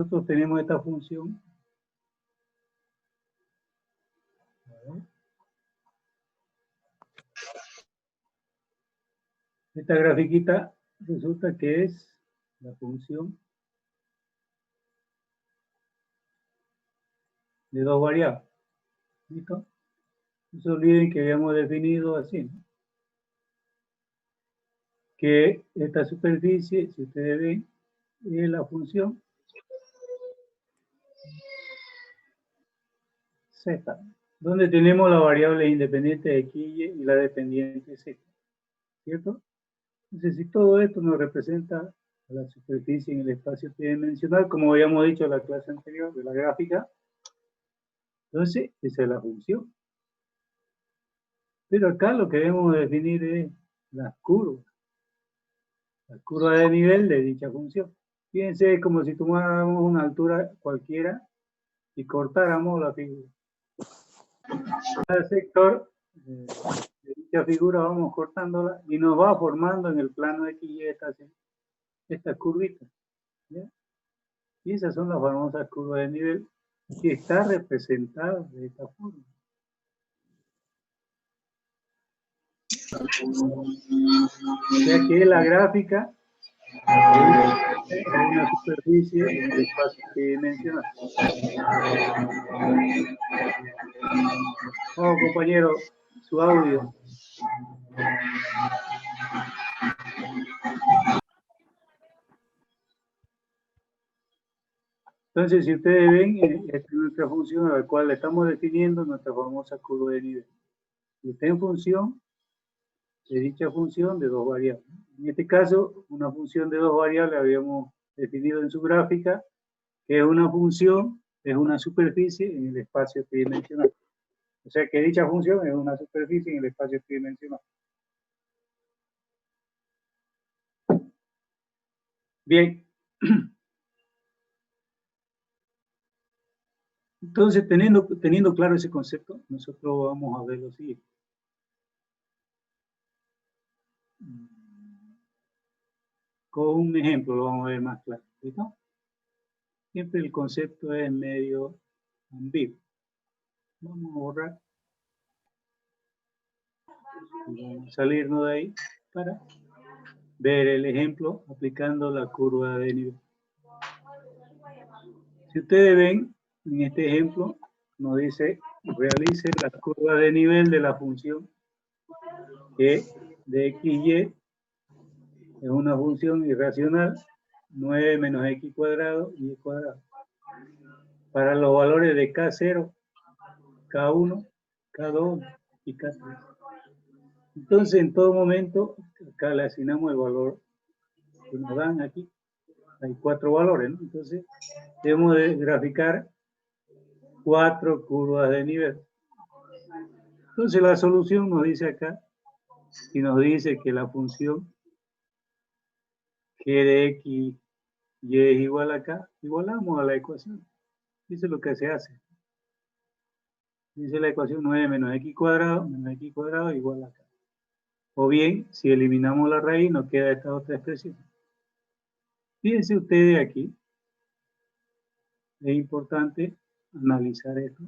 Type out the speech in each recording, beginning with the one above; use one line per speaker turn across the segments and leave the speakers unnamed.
nosotros tenemos esta función. Esta grafiquita resulta que es la función de dos variables. ¿Listo? No se olviden que habíamos definido así, ¿no? Que esta superficie, si ustedes ven, es la función z, donde tenemos la variable independiente x y la dependiente z, ¿cierto? Entonces, si todo esto nos representa la superficie en el espacio tridimensional, como habíamos dicho en la clase anterior de la gráfica, entonces esa es la función. Pero acá lo que debemos definir es las curvas de nivel de dicha función. Fíjense, es como si tomáramos una altura cualquiera y cortáramos la figura. Cada sector de dicha figura vamos cortándola y nos va formando en el plano X y estas curvitas, ¿ya? Y esas son las famosas curvas de nivel que está representada de esta forma. O sea que la gráfica es una superficie en el espacio tridimensional. Oh, compañero, su audio. Entonces, si ustedes ven, esta es nuestra función a la cual le estamos definiendo nuestra famosa curva de nivel. Y está en función de dicha función de dos variables. En este caso, una función de dos variables habíamos definido en su gráfica, que es una función, es una superficie en el espacio tridimensional. O sea que dicha función es una superficie en el espacio tridimensional. Bien. Entonces, teniendo claro ese concepto, nosotros vamos a ver lo siguiente. Con un ejemplo lo vamos a ver más claro, ¿listo? Siempre el concepto es medio ambiguo. Vamos a borrar. Vamos a salirnos de ahí para ver el ejemplo aplicando la curva de nivel. Si ustedes ven, en este ejemplo, nos dice, realice la curva de nivel de la función que de x y es una función irracional, 9 menos x cuadrado y y cuadrado. Para los valores de K0, K1, K2 y K3. Entonces, en todo momento, acá le asignamos el valor que nos dan aquí. Hay 4 valores, ¿no? Entonces, debemos de graficar 4 curvas de nivel. Entonces, la solución nos dice acá, y nos dice que la función g de x y es igual a acá, igualamos a la ecuación. Eso es lo que se hace. Dice la ecuación 9 menos x cuadrado igual a acá. O bien, si eliminamos la raíz, nos queda esta otra expresión. Fíjense ustedes aquí, es importante analizar esto.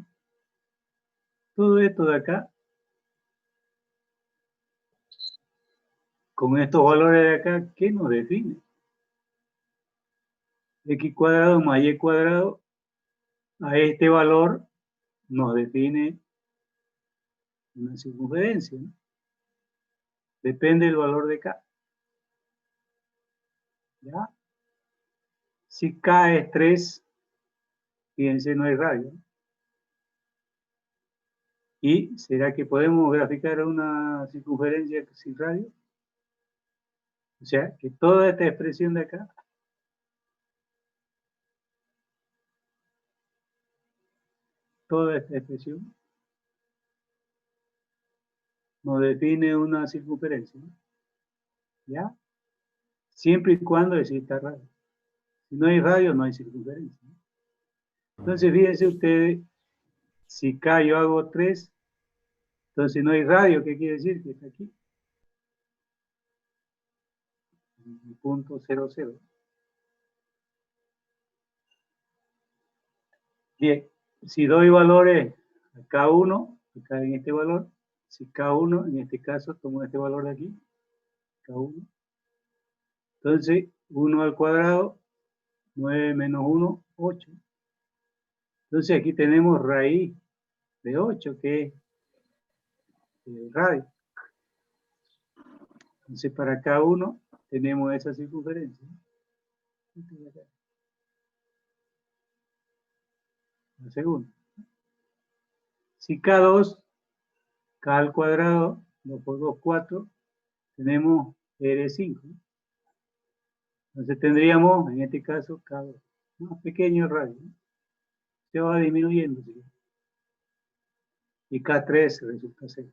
Todo esto de acá, con estos valores de acá, ¿qué nos define? X cuadrado más y cuadrado, a este valor nos define una circunferencia, ¿no? Depende del valor de K. ¿Ya? Si K es 3, fíjense, no hay radio. ¿Y será que podemos graficar una circunferencia sin radio? O sea, que toda esta expresión de acá toda esta expresión nos define una circunferencia, ¿no? ¿Ya? Siempre y cuando exista radio. Si no hay radio, no hay circunferencia, ¿no? Entonces, fíjense ustedes, si K yo hago 3, entonces no hay radio, ¿qué quiere decir? Que está aquí. Punto 0, 0. Bien, si doy valores a K1, acá en este valor, si K1, en este caso, tomo este valor de aquí, K1. Entonces, 1 al cuadrado, 9 menos 1, 8. Entonces, aquí tenemos raíz de 8, que es radio. Entonces, para K1 tenemos esa circunferencia. La segunda. Si K2, K al cuadrado, 2 por 2, 4, tenemos R5. Entonces tendríamos, en este caso, K2. Más pequeño el radio. Se va disminuyendo. ¿Sí? Y K3 resulta 0.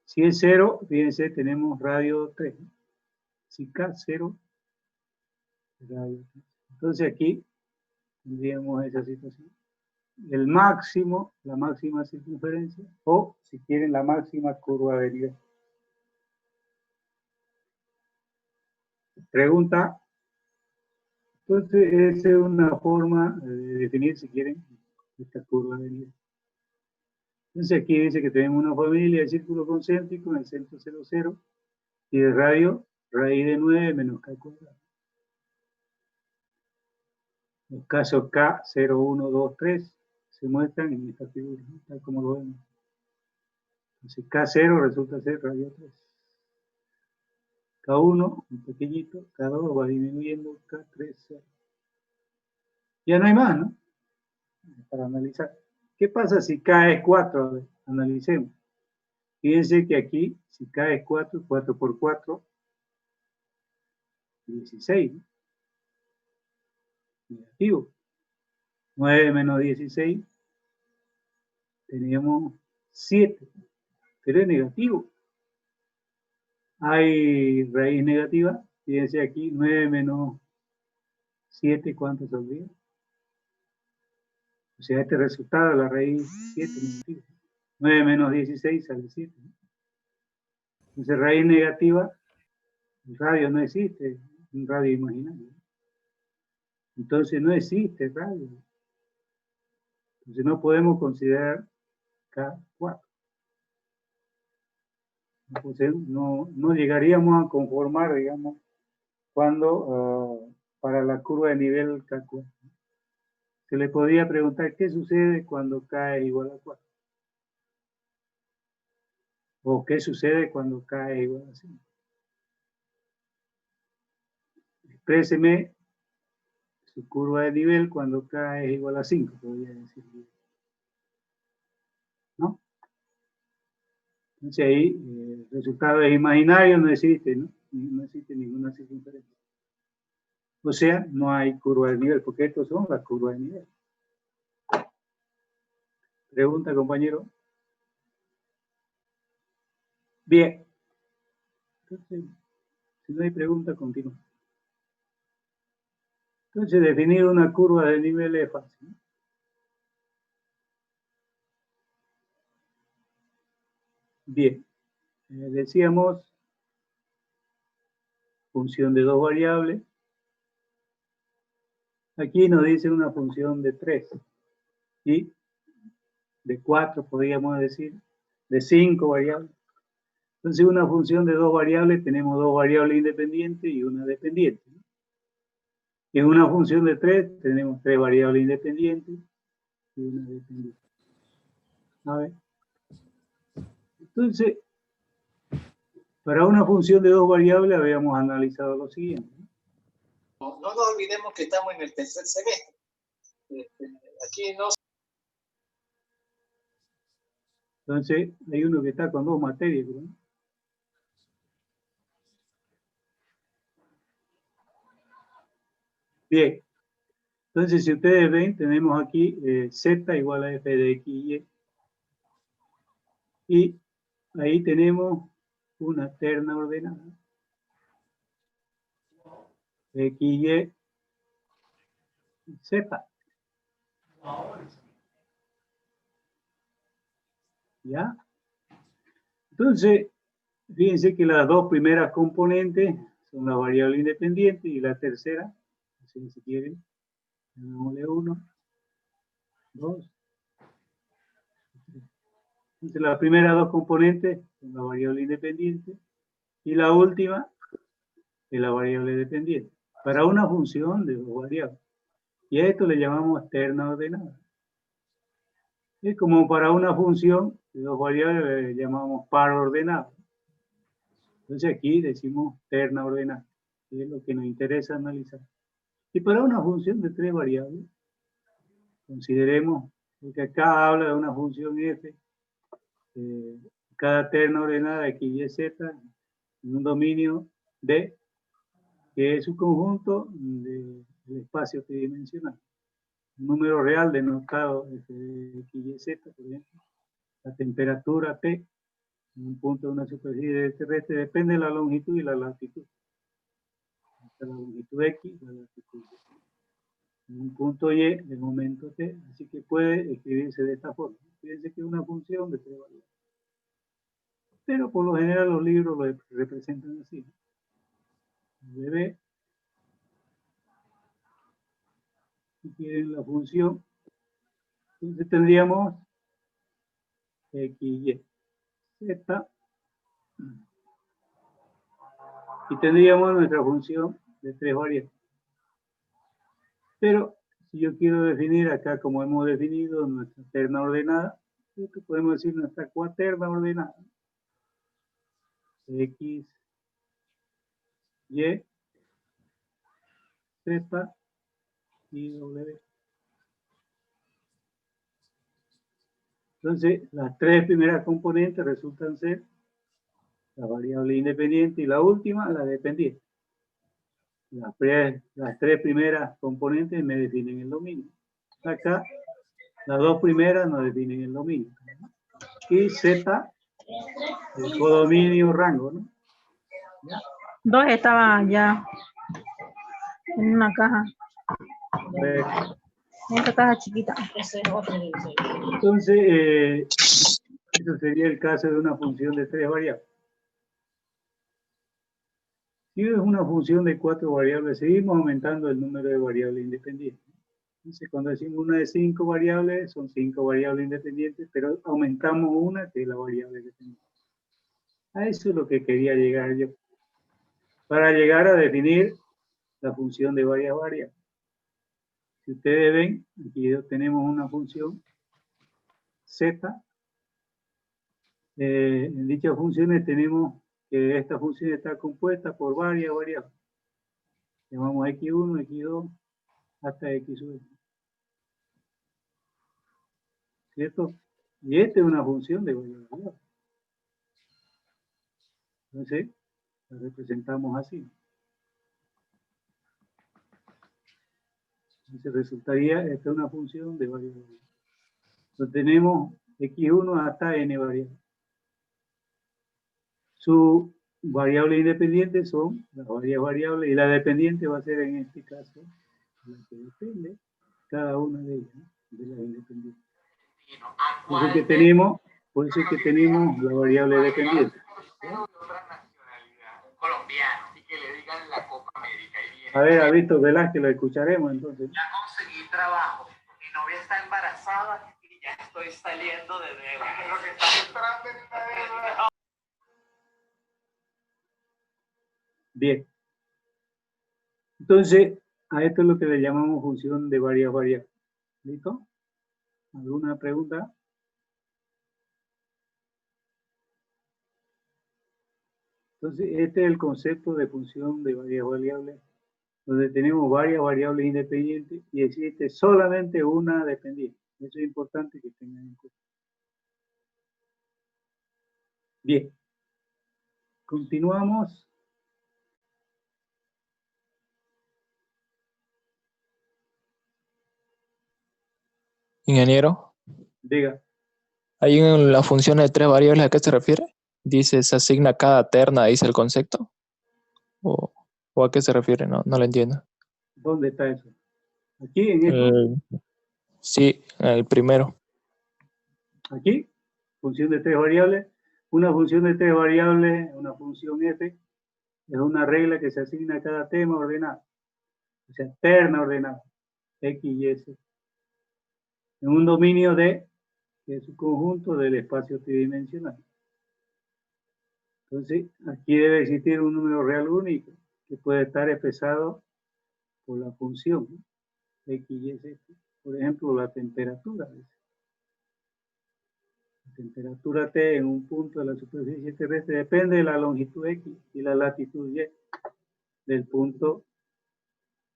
Si es 0, fíjense, tenemos radio 3. Si K0, radio 3. Entonces aquí tendríamos esa situación. El máximo, la máxima circunferencia, o si quieren la máxima curva de nivel. Pregunta. Entonces, esa es una forma de definir, si quieren, esta curva de nivel. Entonces, aquí dice que tenemos una familia de círculos concéntricos en el centro 0, 0, y de radio, raíz de 9 menos K cuadrado. Los casos K, 0, 1, 2, 3 se muestran en esta figura, ¿no? Tal como lo vemos. Entonces, K0 resulta ser radio 3. K1, un pequeñito, K2 va disminuyendo, K3, 0. Ya no hay más, ¿no? Para analizar. ¿Qué pasa si K es 4? A ver, analicemos. Fíjense que aquí, si K es 4, 4 por 4, 16. ¿No? Negativo. 9 menos 16, teníamos 7. Pero es negativo. Hay raíz negativa. Fíjense aquí, 9 menos 7, ¿cuánto saldría? O sea, este resultado, la raíz 7 negativa. 9 menos 16 sale 7. ¿No? Entonces, raíz negativa, el radio no existe, un radio imaginario. Entonces, no existe radio. Entonces, no podemos considerar K4. Entonces, no llegaríamos a conformar, digamos, cuando para la curva de nivel K4. Se le podría preguntar qué sucede cuando K es igual a 4. O qué sucede cuando K es igual a 5. Expréseme su curva de nivel cuando K es igual a 5, podría decir. ¿No? Entonces ahí el resultado es imaginario, no existe, ¿no? No existe ninguna circunferencia. O sea, no hay curva de nivel, porque estos son las curvas de nivel. Pregunta, compañero. Bien. Entonces, si no hay pregunta, continúa. Entonces, definir una curva de nivel es fácil. Bien. Decíamos función de 2 variables. Aquí nos dice una función de 3. Y de 4, podríamos decir, de 5 variables. Entonces, una función de 2 variables, tenemos 2 variables independientes y una dependiente. En una función de 3, tenemos 3 variables independientes y una dependiente. A ver. Entonces, para una función de 2 variables habíamos analizado lo siguiente.
No nos olvidemos que estamos en el tercer semestre. Aquí no.
Entonces, hay uno que está con 2 materias, ¿no? Bien. Entonces, si ustedes ven, tenemos aquí z igual a f de x y y. Y ahí tenemos una terna ordenada. X, Y, Z. ¿Ya? Entonces, fíjense que las dos primeras componentes son la variable independiente y la tercera, si quieren, Llamémosle 1, 2, 3. Entonces, las primeras dos componentes son la variable independiente y la última es la variable dependiente. Para una función de dos variables. Y a esto le llamamos terna ordenada. Es como para una función de dos variables le llamamos par ordenado. Entonces aquí decimos terna ordenada, que es lo que nos interesa analizar. Y para una función de tres variables, consideremos, porque acá habla de una función f, cada terna ordenada x, y, z, en un dominio D, que es su conjunto del espacio tridimensional. Un número real denotado f de x, y, z, por ejemplo. La temperatura T en un punto de una superficie terrestre depende de la longitud y la latitud. La longitud x, la latitud y. En un punto y de momento t, así que puede escribirse de esta forma. Fíjense que es una función de tres variables. Pero por lo general los libros lo representan así. Debe, si quieren la función, entonces tendríamos x, y, z, y tendríamos nuestra función de tres variables. Pero si yo quiero definir acá, como hemos definido nuestra terna ordenada, esto podemos decir nuestra cuaterna ordenada. X, Y, Z y W. Entonces, las tres primeras componentes resultan ser la variable independiente y la última, la dependiente. Las tres primeras componentes me definen el dominio. Acá, las dos primeras nos definen el dominio. Y Z, el codominio rango, ¿no? ¿Ya?
Dos estaban ya en una caja. En esta caja chiquita.
Entonces, eso sería el caso de una función de tres variables. Si es una función de cuatro variables, seguimos aumentando el número de variables independientes. Entonces, cuando decimos una de 5 variables, son 5 variables independientes, pero aumentamos una que es la variable dependiente. A eso es lo que quería llegar yo. Para llegar a definir la función de varias variables. Si ustedes ven, aquí tenemos una función z. En dichas funciones tenemos que esta función está compuesta por varias variables. Llamamos x1, x2, hasta x sub. ¿Cierto? Y esta es una función de variables. Entonces, la representamos así. Entonces resultaría, esta es una función de variables. Entonces tenemos x1 hasta n variables. Su variable independiente son las varias variables y la dependiente va a ser en este caso la que depende cada una de ellas, ¿no? De las independientes. Por eso que tenemos la variable dependiente. A ver, a Víctor Velázquez lo escucharemos entonces.
Ya conseguí trabajo, mi novia está embarazada y ya estoy saliendo de nuevo. Lo que está esperando es una.
Bien. Entonces, a esto es lo que le llamamos función de varias variables. ¿Listo? ¿Alguna pregunta? Entonces, este es el concepto de función de varias variables, donde tenemos varias variables independientes y existe solamente una dependiente. Eso es importante que tengan en cuenta. Bien. Continuamos.
Ingeniero,
Diga.
ahí en la función de tres variables, ¿a qué se refiere? Dice, se asigna cada terna, dice el concepto. ¿O a qué se refiere? No lo entiendo.
¿Dónde está eso? ¿Aquí, en esto?
Sí, el primero.
Aquí, función de tres variables. Una función de tres variables, una función f, es una regla que se asigna a cada tema ordenado. O sea, terna ordenada. X, Y, Z. En un dominio D, que es un conjunto del espacio tridimensional. Entonces, aquí debe existir un número real único que puede estar expresado por la función, ¿no? X, Y, Z. Por ejemplo, la temperatura. La temperatura T en un punto de la superficie terrestre depende de la longitud X y la latitud Y del punto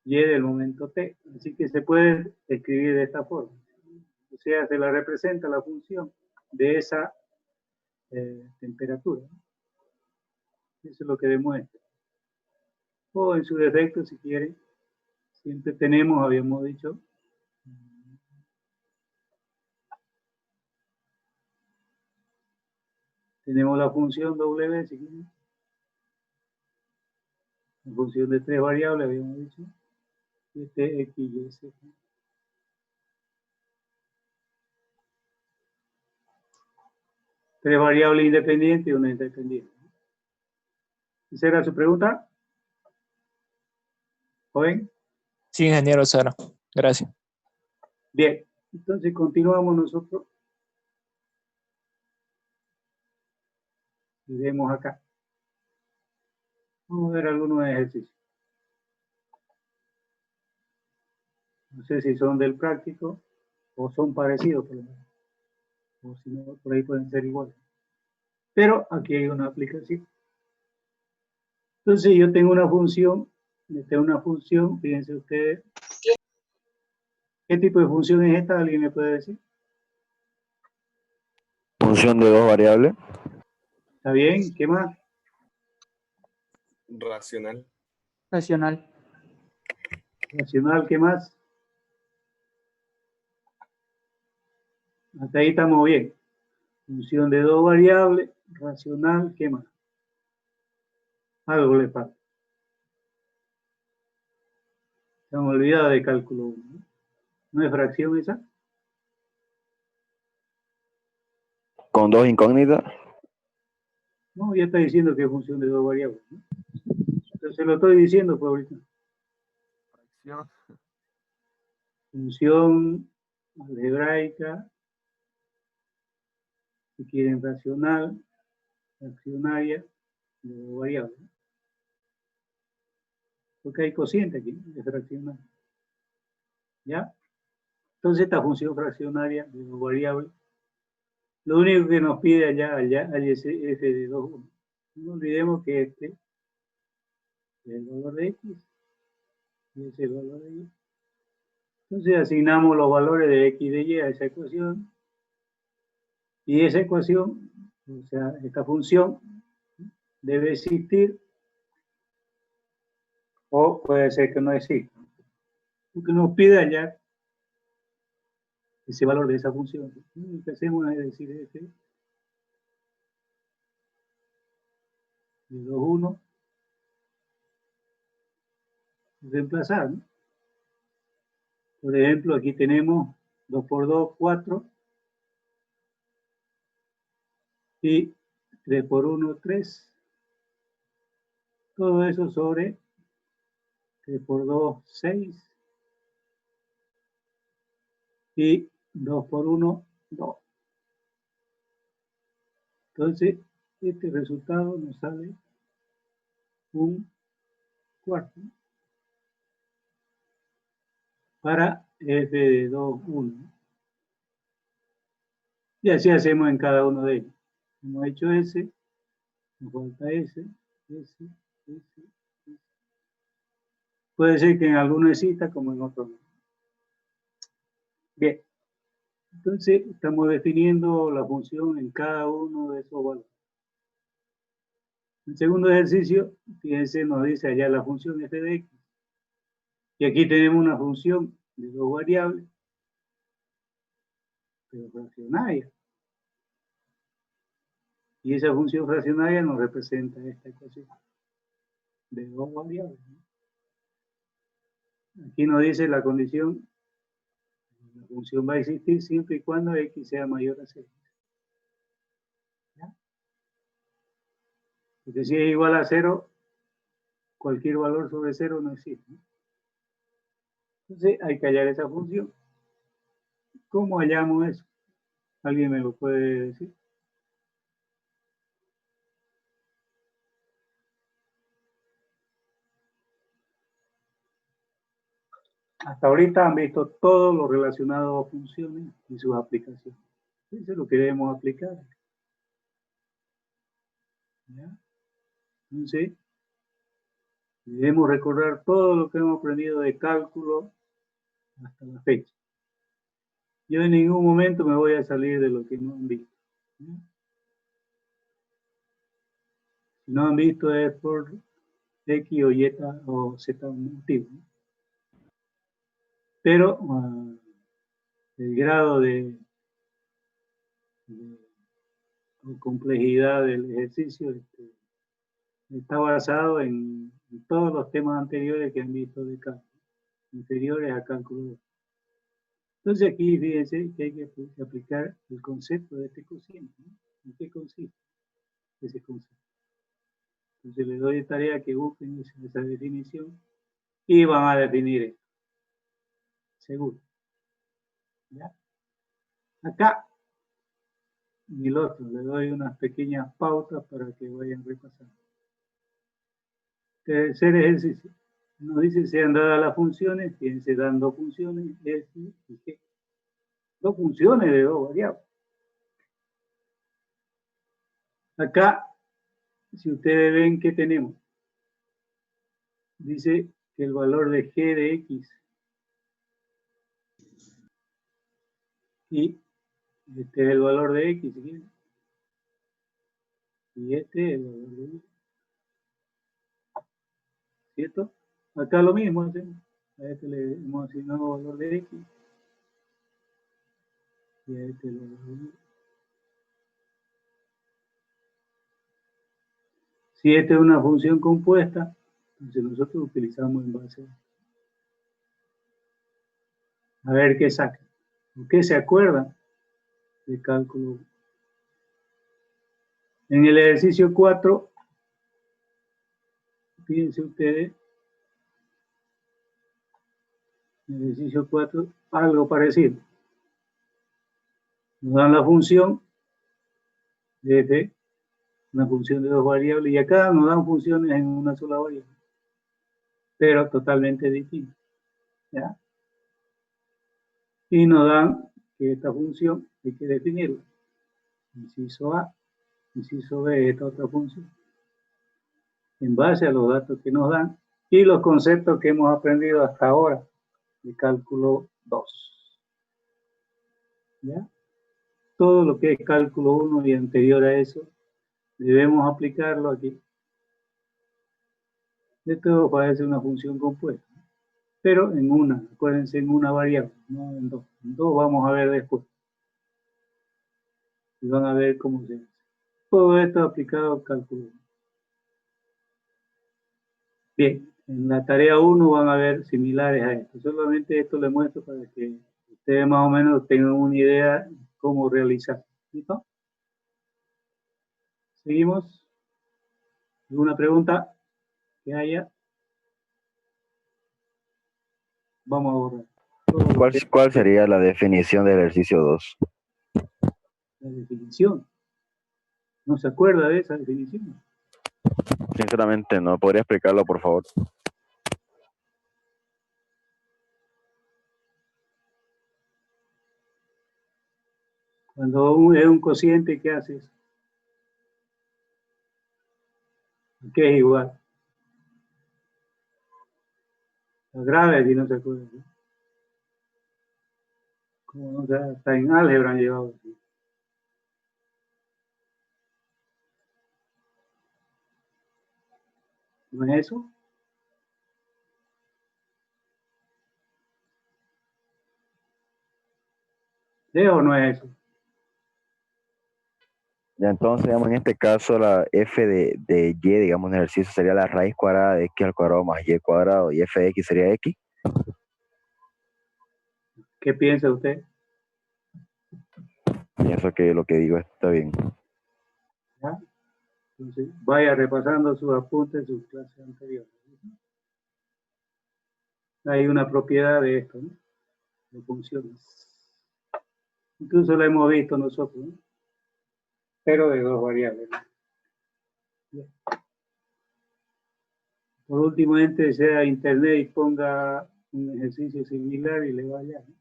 Y del momento T. Así que se puede escribir de esta forma. O sea, se la representa la función de esa temperatura. Eso es lo que demuestra. O en su defecto, si quieren, siempre tenemos, habíamos dicho, tenemos la función W, si quieren. La función de 3 variables, habíamos dicho. Este X, Y, Z. Tres variables independientes y una independiente. ¿Esa era su pregunta? ¿Joven?
Sí, ingeniero Sara. Gracias.
Bien, entonces continuamos nosotros. Y vemos acá. Vamos a ver algunos ejercicios. No sé si son del práctico o son parecidos, por lo menos. O si no, por ahí pueden ser iguales. Pero aquí hay una aplicación. Entonces yo tengo una función, fíjense ustedes. ¿Qué tipo de función es esta? ¿Alguien me puede decir?
Función de dos variables.
¿Está bien? ¿Qué más?
Racional.
Racional.
Racional, ¿qué más? Hasta ahí estamos bien. Función de dos variables, racional, ¿qué más? Algo le falta. Se me olvidado de cálculo 1. ¿No es fracción esa?
Con dos incógnitas.
No, ya está diciendo que es función de dos variables, ¿no? Entonces lo estoy diciendo pues ahorita.
Fracción.
Función algebraica, si quieren racional, fraccionaria, de dos variables. Porque hay cociente aquí, de fraccional. ¿Ya? Entonces esta función fraccionaria de dos variables, lo único que nos pide allá es f de 2, 1. No olvidemos que este es el valor de x y ese es el valor de y. Entonces asignamos los valores de x y de y a esa ecuación. Y esa ecuación, o sea, esta función debe existir o puede ser que no exista. Porque nos pide hallar ese valor de esa función. Lo que hacemos es decir f de 2, 1, reemplazar, ¿no? Por ejemplo, aquí tenemos 2 por 2, 4, y 3 por 1, 3. Todo eso sobre 3 por 2, 6. Y 2 por 1, 2. Entonces, este resultado nos sale un cuarto para f de 2, 1. Y así hacemos en cada uno de ellos. Hemos hecho ese, nos falta ese. Puede ser que en alguno exista como en otro no. Bien, entonces estamos definiendo la función en cada uno de esos valores. El segundo ejercicio, fíjense, nos dice allá la función f de x. Y aquí tenemos una función de dos variables, pero fraccionaria. Y esa función fraccionaria nos representa esta ecuación de dos variables. Aquí nos dice la condición, la función va a existir siempre y cuando x sea mayor a 0. ¿Ya? Porque si es igual a 0, cualquier valor sobre 0 no existe, ¿no? Entonces hay que hallar esa función. ¿Cómo hallamos eso? ¿Alguien me lo puede decir? Hasta ahorita han visto todo lo relacionado a funciones y sus aplicaciones. Eso es lo que debemos aplicar. ¿Ya? Entonces, debemos recordar todo lo que hemos aprendido de cálculo hasta la fecha. Yo en ningún momento me voy a salir de lo que no han visto. ¿Ya? Si no han visto es por X o Y o Z motivo. ¿No? Pero el grado de complejidad del ejercicio está basado en todos los temas anteriores que han visto de cálculo, inferiores a cálculo. Entonces aquí fíjense que hay que aplicar el concepto de este cociente. ¿No? ¿En qué consiste ese concepto? Entonces les doy de tarea que busquen esa definición y van a definir esto. Seguro. ¿Ya? Acá, en el otro, les doy unas pequeñas pautas para que vayan repasando. Tercer ejercicio. Nos dice sean dadas las funciones, fíjense, dan dos funciones, S y G. Dos funciones de dos variables. Acá, si ustedes ven que tenemos, dice que el valor de G de X y este es el valor de X, ¿sí? Y este es el valor de Y. ¿Cierto? Acá lo mismo hacemos. A este le hemos asignado valor de X y a este el valor de Y. Si esta es una función compuesta, entonces nosotros utilizamos en base a ver qué saca. ¿O qué se acuerdan de cálculo? En el ejercicio 4, fíjense ustedes, en el ejercicio 4, algo parecido. Nos dan la función de f, una función de dos variables, y acá nos dan funciones en una sola variable, pero totalmente distintas. ¿Ya? Y nos dan que esta función hay que definirla. Inciso A, inciso B, esta otra función. En base a los datos que nos dan y los conceptos que hemos aprendido hasta ahora de cálculo 2. ¿Ya? Todo lo que es cálculo 1 y anterior a eso, debemos aplicarlo aquí. Esto parece una función compuesta, pero en una, acuérdense, en una variable, no en dos. En dos vamos a ver después. Y van a ver cómo se hace. Todo esto aplicado al cálculo 1. Bien, en la tarea 1 van a ver similares a esto. Solamente esto les muestro para que ustedes más o menos tengan una idea de cómo realizar. ¿Listo? ¿Seguimos? ¿Alguna pregunta que haya? Vamos a borrar.
¿Cuál sería la definición del ejercicio 2?
La definición. ¿No se acuerda de esa definición?
Sinceramente no. ¿Podría explicarlo, por favor?
Cuando es un cociente, ¿qué haces? ¿Qué es igual? Lo grave si no se acuerda. ¿No? Como no se, hasta en álgebra han llevado así. ¿No es eso? ¿Sí o no es eso?
Ya, entonces, digamos, en este caso, la f de y, digamos, en el ejercicio sería la raíz cuadrada de x al cuadrado más y cuadrado, y f de x sería x.
¿Qué piensa usted?
Pienso que lo que digo está bien.
¿Ya? Entonces, vaya repasando sus apuntes, sus clases anteriores. hay una propiedad de esto, ¿no? De funciones. Incluso lo hemos visto nosotros, ¿no? Pero de dos variables, ¿no? Bien. Por último, entre a internet y ponga un ejercicio similar y le va allá, ¿no?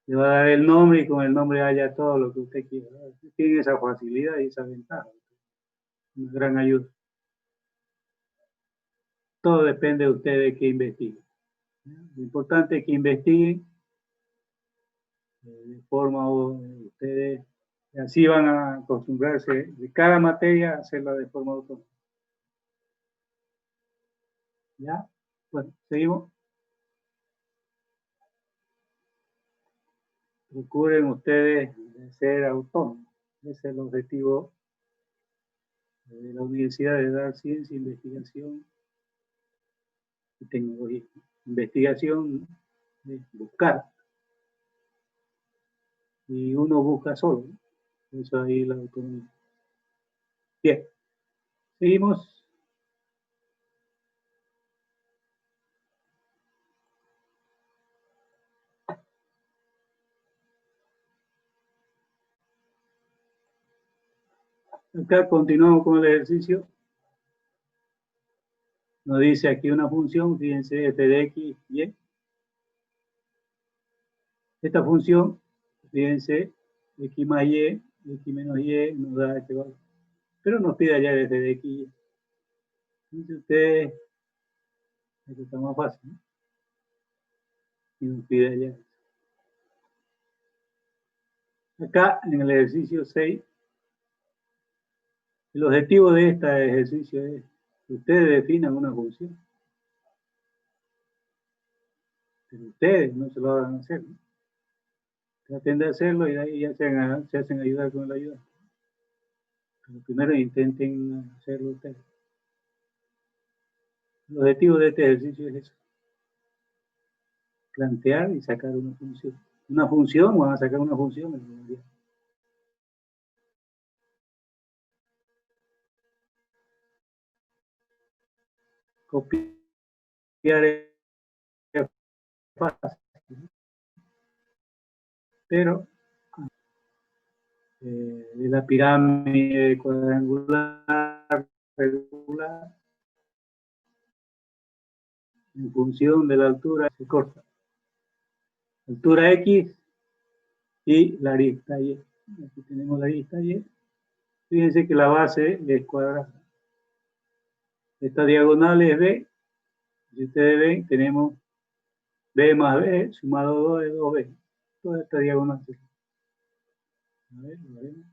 Le va a dar el nombre y con el nombre haya todo lo que usted quiera, ¿no? Tiene esa facilidad y esa ventaja. Una gran ayuda. Todo depende de ustedes que investiguen. Lo importante es que investiguen de forma ustedes así van a acostumbrarse de cada materia a hacerla de forma autónoma. ¿Ya? Bueno, seguimos. Procuren ustedes ser autónomos. Ese es el objetivo de la universidad, de dar ciencia, investigación y tecnología. Investigación es buscar. Y uno busca solo, ¿no? Eso ahí la autonomía. Bien, seguimos. Acá continuamos con el ejercicio. Nos dice aquí una función, fíjense, f de x, y. Esta función, fíjense, x más y, x menos y, nos da este valor. Pero nos pide allá f de x y. Dice usted, esto está más fácil, ¿no? Y nos pide allá. Acá, en el ejercicio 6, el objetivo de este ejercicio es que ustedes definan una función. Pero ustedes no se lo van a hacer, ¿no? Traten de hacerlo y de ahí ya se hacen ayudar con la ayuda. Pero primero intenten hacerlo ustedes. El objetivo de este ejercicio es eso. Plantear y sacar una función. Una función, van a sacar una función en realidad. Copiar es fácil, pero de la pirámide cuadrangular regular en función de la altura se corta. Altura X y la arista Y. Aquí tenemos la arista Y. Fíjense que la base es cuadrada. Esta diagonal es B. Si ustedes ven, tenemos B más B sumado 2 es 2B. Toda esta diagonal. A ver, lo veremos.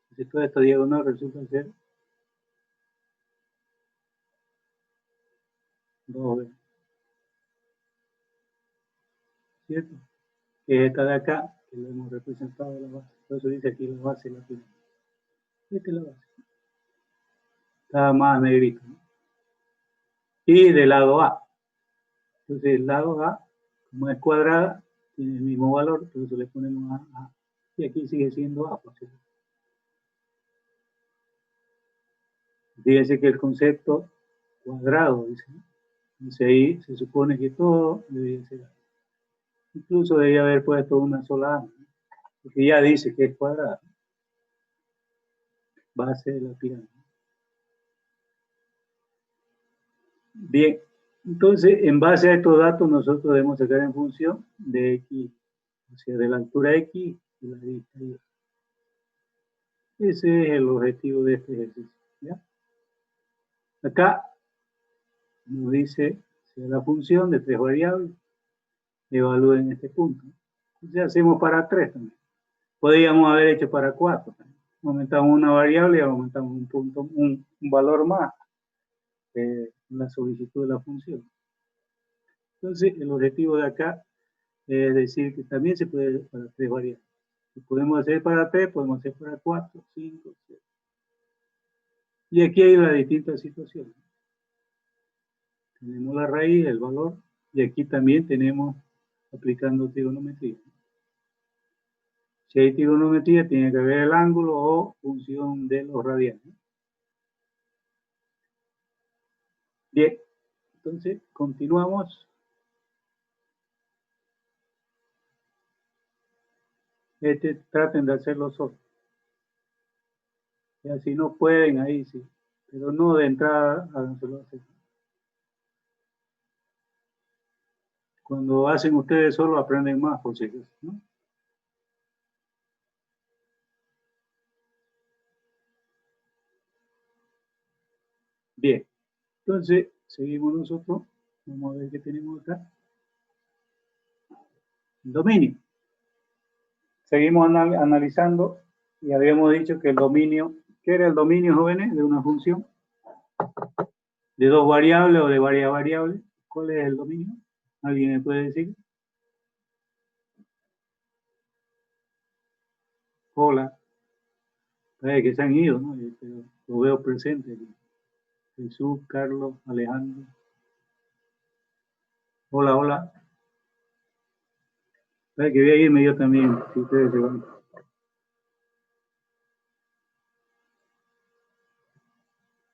Entonces, toda esta diagonal resulta ser 2B. ¿Cierto? Que es esta de acá, que lo hemos representado en la base. Por eso dice aquí la base de la pirámide. Esta es la base. Está más negrito, ¿no? Y del lado A. Entonces, el lado A, como es cuadrada, tiene el mismo valor, por eso le ponemos A. Y aquí sigue siendo A. Por cierto. Fíjense que el concepto cuadrado, dice, ¿no? Entonces ahí se supone que todo debería ser A. Incluso debería haber puesto una sola A, ¿no? Porque ya dice que es cuadrada. Base de la pirámide. Bien, entonces en base a estos datos nosotros debemos sacar en función de X, o sea, de la altura X y la arista Y. Ese es el objetivo de este ejercicio, ¿ya? Acá nos dice si la función de 3 variables evalúen este punto. Entonces hacemos para 3 también. Podríamos haber hecho para 4 también. Aumentamos una variable y aumentamos un punto, un valor más en la solicitud de la función. Entonces el objetivo de acá es decir que también se puede hacer para 3 variables. Si podemos hacer para 3, podemos hacer para 4, 5, 6. Y aquí hay las distintas situaciones. Tenemos la raíz, el valor, y aquí también tenemos aplicando trigonometría. Si hay trigonometría, tiene que haber el ángulo o función de los radianes. Bien, entonces continuamos. Traten de hacerlo solo. Y así no pueden, ahí sí. Pero no de entrada, háganselo así. Cuando hacen ustedes solo, aprenden más, por si acaso, ¿no? Bien. Entonces, seguimos nosotros. Vamos a ver qué tenemos acá. Dominio. Seguimos analizando y habíamos dicho que el dominio, ¿qué era el dominio, jóvenes? De una función de dos variables o de varias variables. ¿Cuál es el dominio? ¿Alguien me puede decir? Hola. Que se han ido, ¿no? Pero lo veo presente. Jesús, Carlos, Alejandro. Hola, hola. Que voy a irme yo también, si ustedes se van.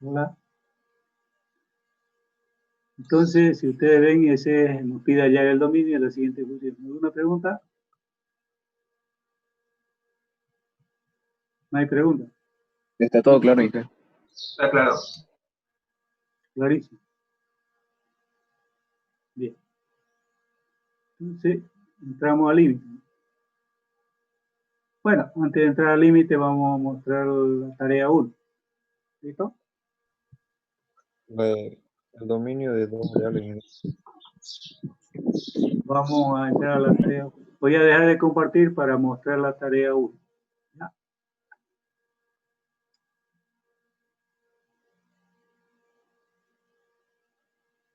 Hola. Entonces, si ustedes ven, ese nos pide hallar el dominio de la siguiente función. ¿Alguna pregunta? No hay pregunta.
Está todo claro, Inge.
Está claro.
Clarísimo. Bien. Entonces, entramos al límite. Bueno, antes de entrar al límite, vamos a mostrar la tarea 1. ¿Listo?
El dominio de dos variables.
Vamos a entrar a la tarea 1. Voy a dejar de compartir para mostrar la tarea 1. ¿Ya?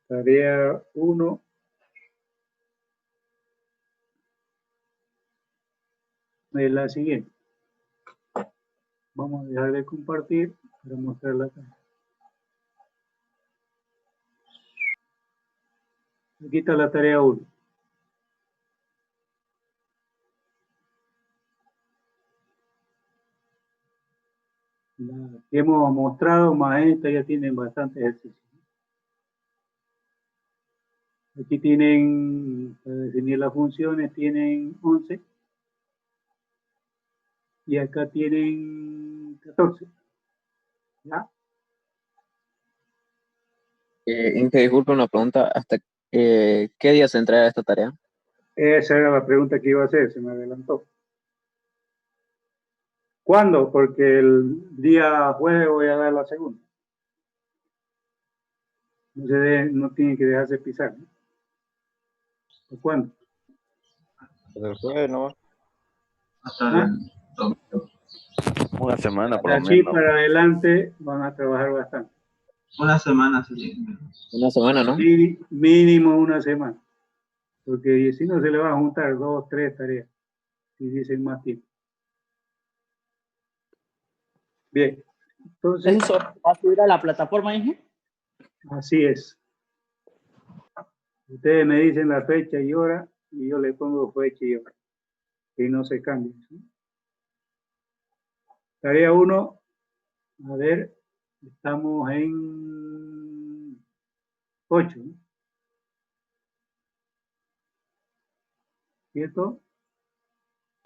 Tarea 1. Es la siguiente. Vamos a dejar de compartir para mostrar la tarea. Aquí está la tarea 1. La que hemos mostrado más esta ya tienen bastante ejercicio. Aquí tienen, para definir las funciones, tienen 11. Y acá tienen 14. ¿Ya?
Inge, disculpe una pregunta. ¿Hasta qué día se entrega esta tarea?
Esa era la pregunta que iba a hacer, se me adelantó. ¿Cuándo? Porque el día jueves voy a dar la segunda. No tiene que dejarse pisar, ¿no? ¿Cuándo?
El jueves, ¿no?
Hasta el domingo.
Una semana por
De
lo
aquí
menos.
para adelante van a trabajar bastante.
Una semana, sí.
Una semana, ¿no?
Mínimo una semana. Porque si no se le van a juntar 2, 3 tareas. Si dicen más tiempo. Bien. Entonces,
¿Eso va a subir a la plataforma, Inge?
así es. Ustedes me dicen la fecha y hora y yo le pongo fecha y hora. Que no se cambie. ¿Sí? Tarea 1. A ver, estamos en 8. ¿No? ¿Cierto?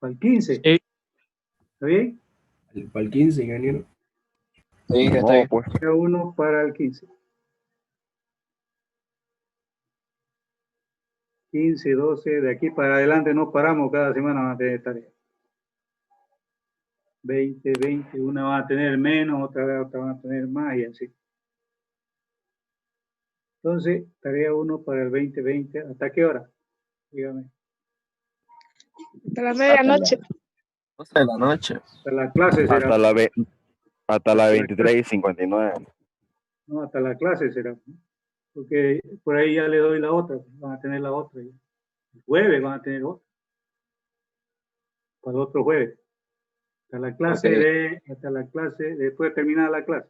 Para el 15.
Sí.
¿Está bien?
Para el 15, ingeniero.
Sí, Inge, está
No,
bien.
pues.
Tarea 1 para el 15. 15, 12, de aquí para adelante no paramos, cada semana van a tener tarea. 20, 20, una van a tener menos, otra van a tener más y así. Entonces, tarea 1 para el 2020, ¿hasta qué hora? Dígame.
Hasta la medianoche.
12 de la noche.
Hasta la clase será.
Hasta la 23:59.
No, hasta la clase será. ¿No? Porque por ahí ya le doy la otra, van a tener la otra. Ya. El jueves van a tener otra. Para el otro jueves. Hasta la clase, después de terminar la clase.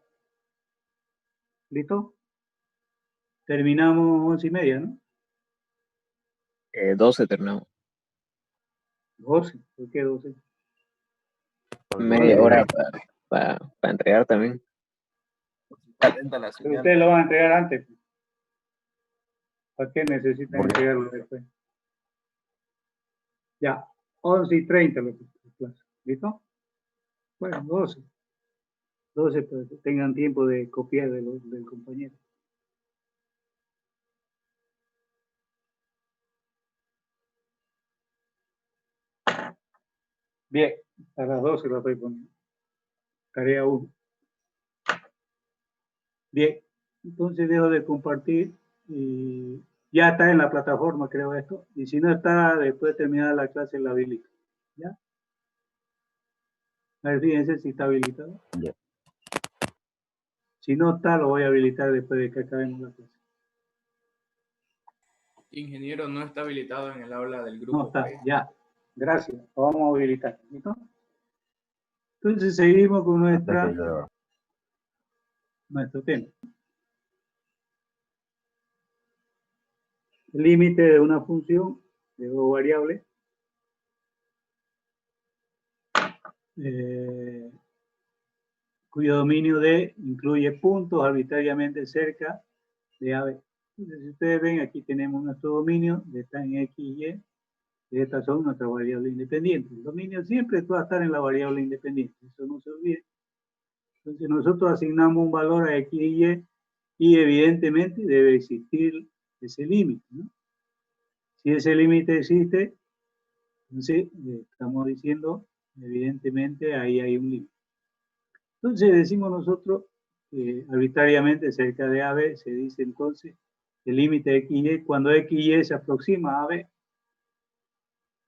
¿Listo? Terminamos 11:30, ¿no?
12 terminamos.
12, ¿por qué 12?
Media hora para entregar también.
Pero ustedes lo van a entregar antes. ¿Para qué necesitan
Porque-
entregarlo después? Ya, 11:30 lo que plazo. ¿Listo? Bueno, 12. 12 para que tengan tiempo de copiar del compañero. Bien, a las 12 lo estoy poniendo. Tarea 1. Bien, entonces dejo de compartir y ya está en la plataforma, creo esto. Y si no está, después de terminar la clase la habilito. ¿Ya? A ver, fíjense si está habilitado.
Ya.
Si no está, lo voy a habilitar después de que acabemos la clase.
Ingeniero, no está habilitado en el aula del grupo.
No está,
P.
ya. Gracias. Lo vamos a habilitar. ¿Listo? Entonces seguimos con
Hasta que ya-
nuestro tema. El límite de una función de dos variables cuyo dominio D incluye puntos arbitrariamente cerca de AB. Entonces, si ustedes ven, aquí tenemos nuestro dominio, está en X y Y, y estas son nuestras variables independientes. El dominio siempre va a estar en la variable independiente, eso no se olvide. Entonces, nosotros asignamos un valor a X y evidentemente debe existir ese límite, ¿no? Si ese límite existe, entonces estamos diciendo, evidentemente, ahí hay un límite. Entonces decimos nosotros, arbitrariamente cerca de AB, se dice entonces el límite de XY, cuando XY se aproxima a AB,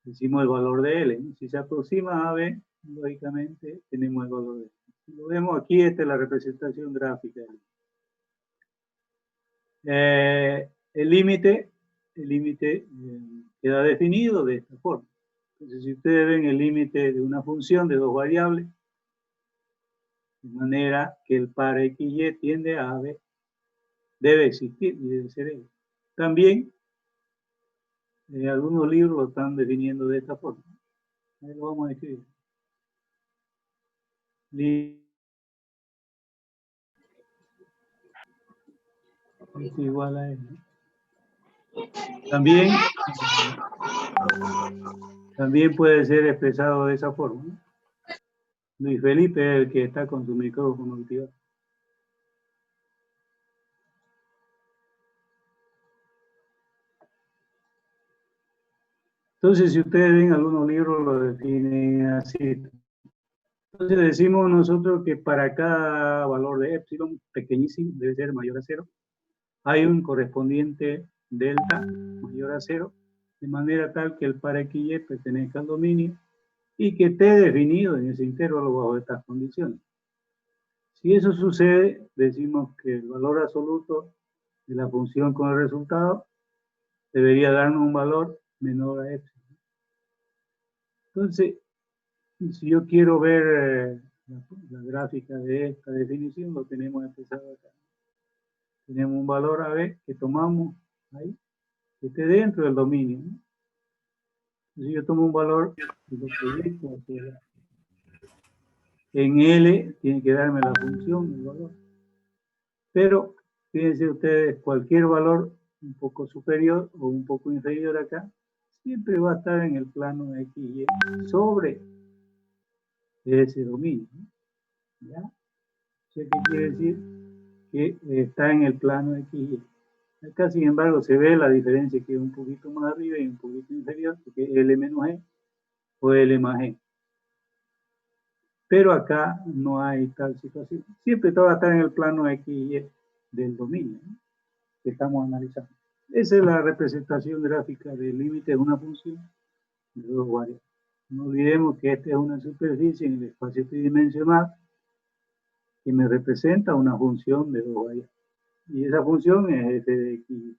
decimos el valor de L, ¿no? Si se aproxima a AB, lógicamente tenemos el valor de L. Si lo vemos aquí, esta es la representación gráfica. El límite queda definido de esta forma. Entonces, si ustedes ven el límite de una función de dos variables, de manera que el par XY tiende a AB, debe existir y debe ser L. También, algunos libros lo están definiendo de esta forma. Ahí lo vamos a escribir. Es igual a L. También puede ser expresado de esa forma, ¿no? Luis Felipe es el que está con su micrófono activado. Entonces, si ustedes ven algunos libros, lo definen así. Entonces, decimos nosotros que para cada valor de epsilon pequeñísimo, debe ser mayor a 0, hay un correspondiente delta mayor a 0, de manera tal que el par XY pertenezca al dominio y que esté definido en ese intervalo bajo estas condiciones. Si eso sucede, decimos que el valor absoluto de la función con el resultado debería darnos un valor menor a epsilon. Entonces, si yo quiero ver la gráfica de esta definición, lo tenemos expresado acá. Tenemos un valor AB que tomamos ahí, que esté dentro del dominio, ¿no? Entonces yo tomo un valor y lo proyecto hacia allá. En L tiene que darme la función, el valor. Pero, fíjense ustedes, cualquier valor un poco superior o un poco inferior acá, siempre va a estar en el plano XY sobre ese dominio, ¿no? ¿Ya? ¿Qué quiere decir? Que está en el plano XY. Acá, sin embargo, se ve la diferencia que es un poquito más arriba y un poquito inferior, porque es L menos E o L más E. Pero acá no hay tal situación. Siempre todo va a estar en el plano XY del dominio, ¿no?, que estamos analizando. Esa es la representación gráfica del límite de una función de dos variables. No olvidemos que esta es una superficie en el espacio tridimensional que me representa una función de dos variables. Y esa función es f de x.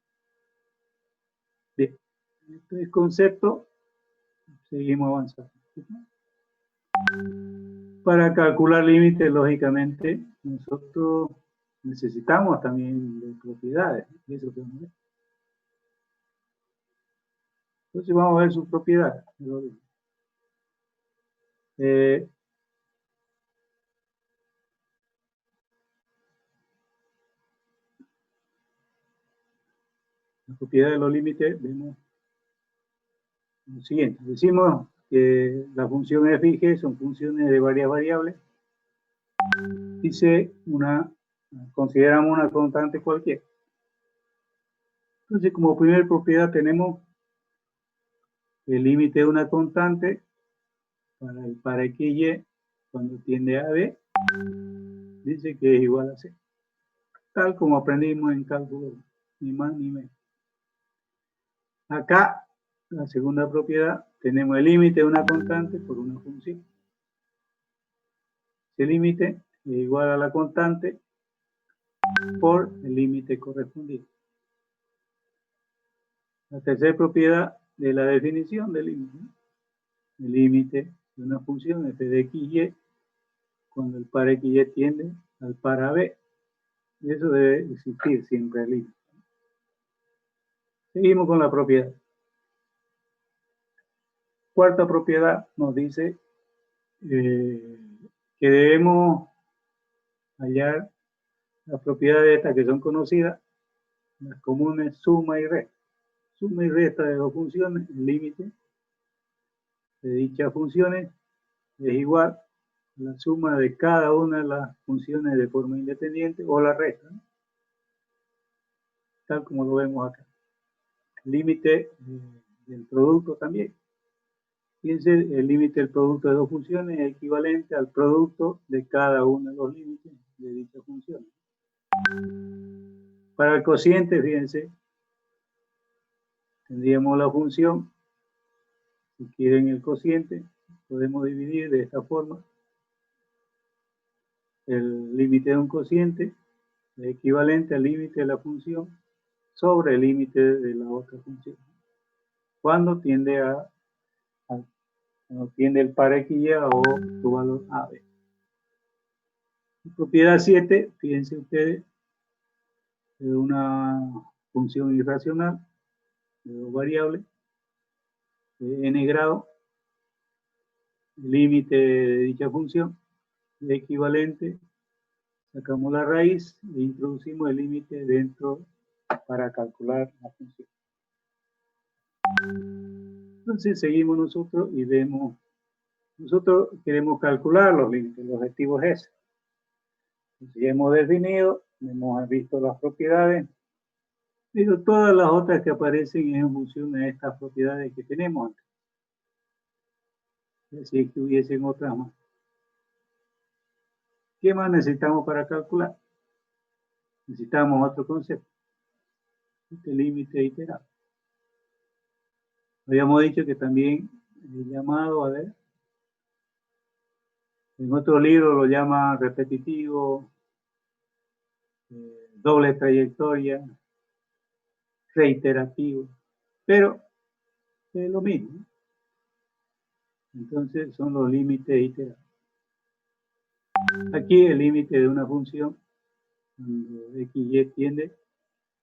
Bien, este es concepto. Seguimos avanzando. Para calcular límites, lógicamente, nosotros necesitamos también de propiedades. Y eso que vamos a ver. Entonces vamos a ver sus propiedades. la propiedad de los límites, vemos lo siguiente. Decimos que la función f y g son funciones de varias variables. Dice consideramos una constante cualquiera. Entonces, como primera propiedad tenemos el límite de una constante para el par x y y cuando tiende a b, dice que es igual a c. Tal como aprendimos en cálculo, ni más ni menos. Acá, la segunda propiedad, tenemos el límite de una constante por una función. Ese límite es igual a la constante por el límite correspondiente. La tercera propiedad de la definición del límite. El límite de una función f de x y y cuando el par x y tiende al par a b. Y eso debe existir siempre el límite. Seguimos con la propiedad. Cuarta propiedad nos dice que debemos hallar las propiedades estas que son conocidas, las comunes suma y resta. Suma y resta de dos funciones, el límite de dichas funciones es igual a la suma de cada una de las funciones de forma independiente o la resta, ¿no? Tal como lo vemos acá. El límite del producto también. Fíjense, el límite del producto de dos funciones es equivalente al producto de cada uno de los límites de dichas funciones. Para el cociente, fíjense, tendríamos la función, si quieren el cociente, podemos dividir de esta forma. El límite de un cociente es equivalente al límite de la función sobre el límite de la otra función. Cuando tiende cuando tiende el par x y o su valor a b. Propiedad 7, fíjense ustedes, de una función irracional de dos variables de n grado. El límite de dicha función es equivalente, sacamos la raíz e introducimos el límite dentro para calcular la función. Entonces seguimos nosotros y vemos, nosotros queremos calcular los límites, el objetivo es ese. Entonces, ya hemos definido, hemos visto las propiedades, pero todas las otras que aparecen es en función de estas propiedades que tenemos antes. Si es que hubiesen otras más. ¿Qué más necesitamos para calcular? Necesitamos otro concepto. Este límite iterado. Habíamos dicho que también el llamado, a ver, en otro libro lo llaman repetitivo, doble trayectoria, reiterativo, pero es lo mismo. Entonces son los límites iterados. Aquí el límite de una función, cuando x y tiende,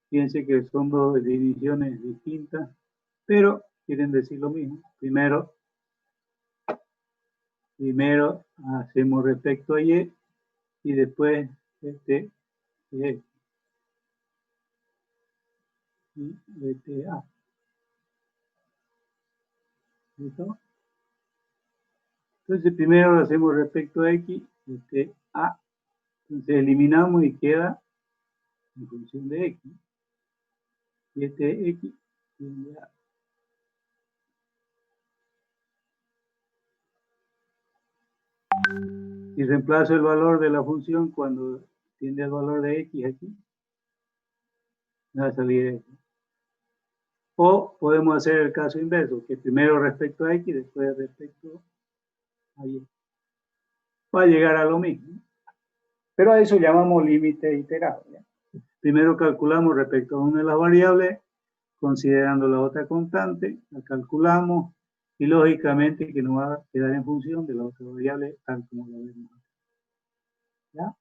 fíjense que son dos divisiones distintas, pero quieren decir lo mismo. Primero hacemos respecto a y después y a. ¿Listo? Entonces primero lo hacemos respecto a x, a. Entonces eliminamos y queda en función de x. Y x tiende a. Si reemplazo el valor de la función cuando tiende al valor de x aquí, va a salir x. O podemos hacer el caso inverso, que primero respecto a x, después respecto a y. Va a llegar a lo mismo. Pero a eso llamamos límite iterado, ¿ya? Primero calculamos respecto a una de las variables, considerando la otra constante, la calculamos y lógicamente que nos va a quedar en función de la otra variable tal como lo vemos. ¿Ya?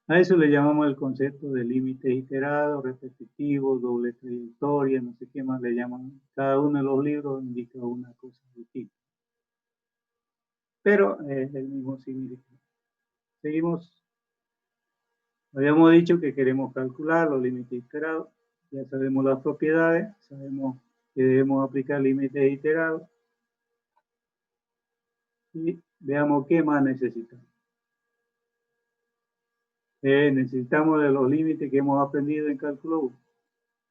A eso le llamamos el concepto de límite iterado, repetitivo, doble trayectoria, no sé qué más le llaman. Cada uno de los libros indica una cosa distinta. Pero es el mismo significado. Seguimos. Habíamos dicho que queremos calcular los límites iterados. Ya sabemos las propiedades, sabemos que debemos aplicar límites iterados. Y veamos qué más necesitamos. Necesitamos de los límites que hemos aprendido en cálculo 1.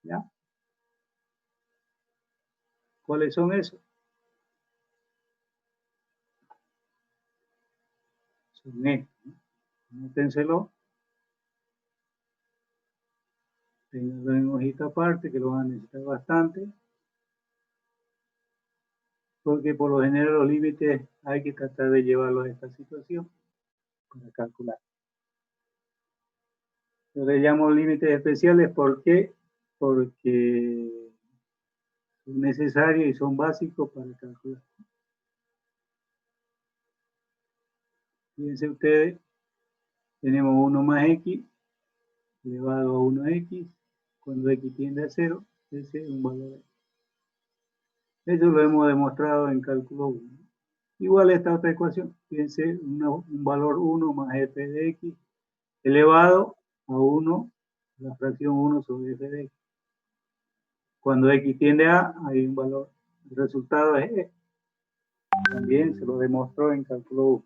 ¿Ya? ¿Cuáles son esos? Son estos. Anótenselo. Ténganlo en hojita aparte, que lo van a necesitar bastante. Porque por lo general los límites hay que tratar de llevarlos a esta situación para calcular. Yo les llamo límites especiales, ¿por qué? Porque son necesarios y son básicos para calcular. Fíjense ustedes, tenemos 1 más x elevado a 1x, cuando x tiende a 0, ese es un valor x. Eso lo hemos demostrado en cálculo 1. Igual esta otra ecuación, fíjense, un valor 1 más f de x elevado a 1, la fracción 1 sobre f de x. Cuando x tiende a, hay un valor. El resultado es e. También se lo demostró en cálculo 1.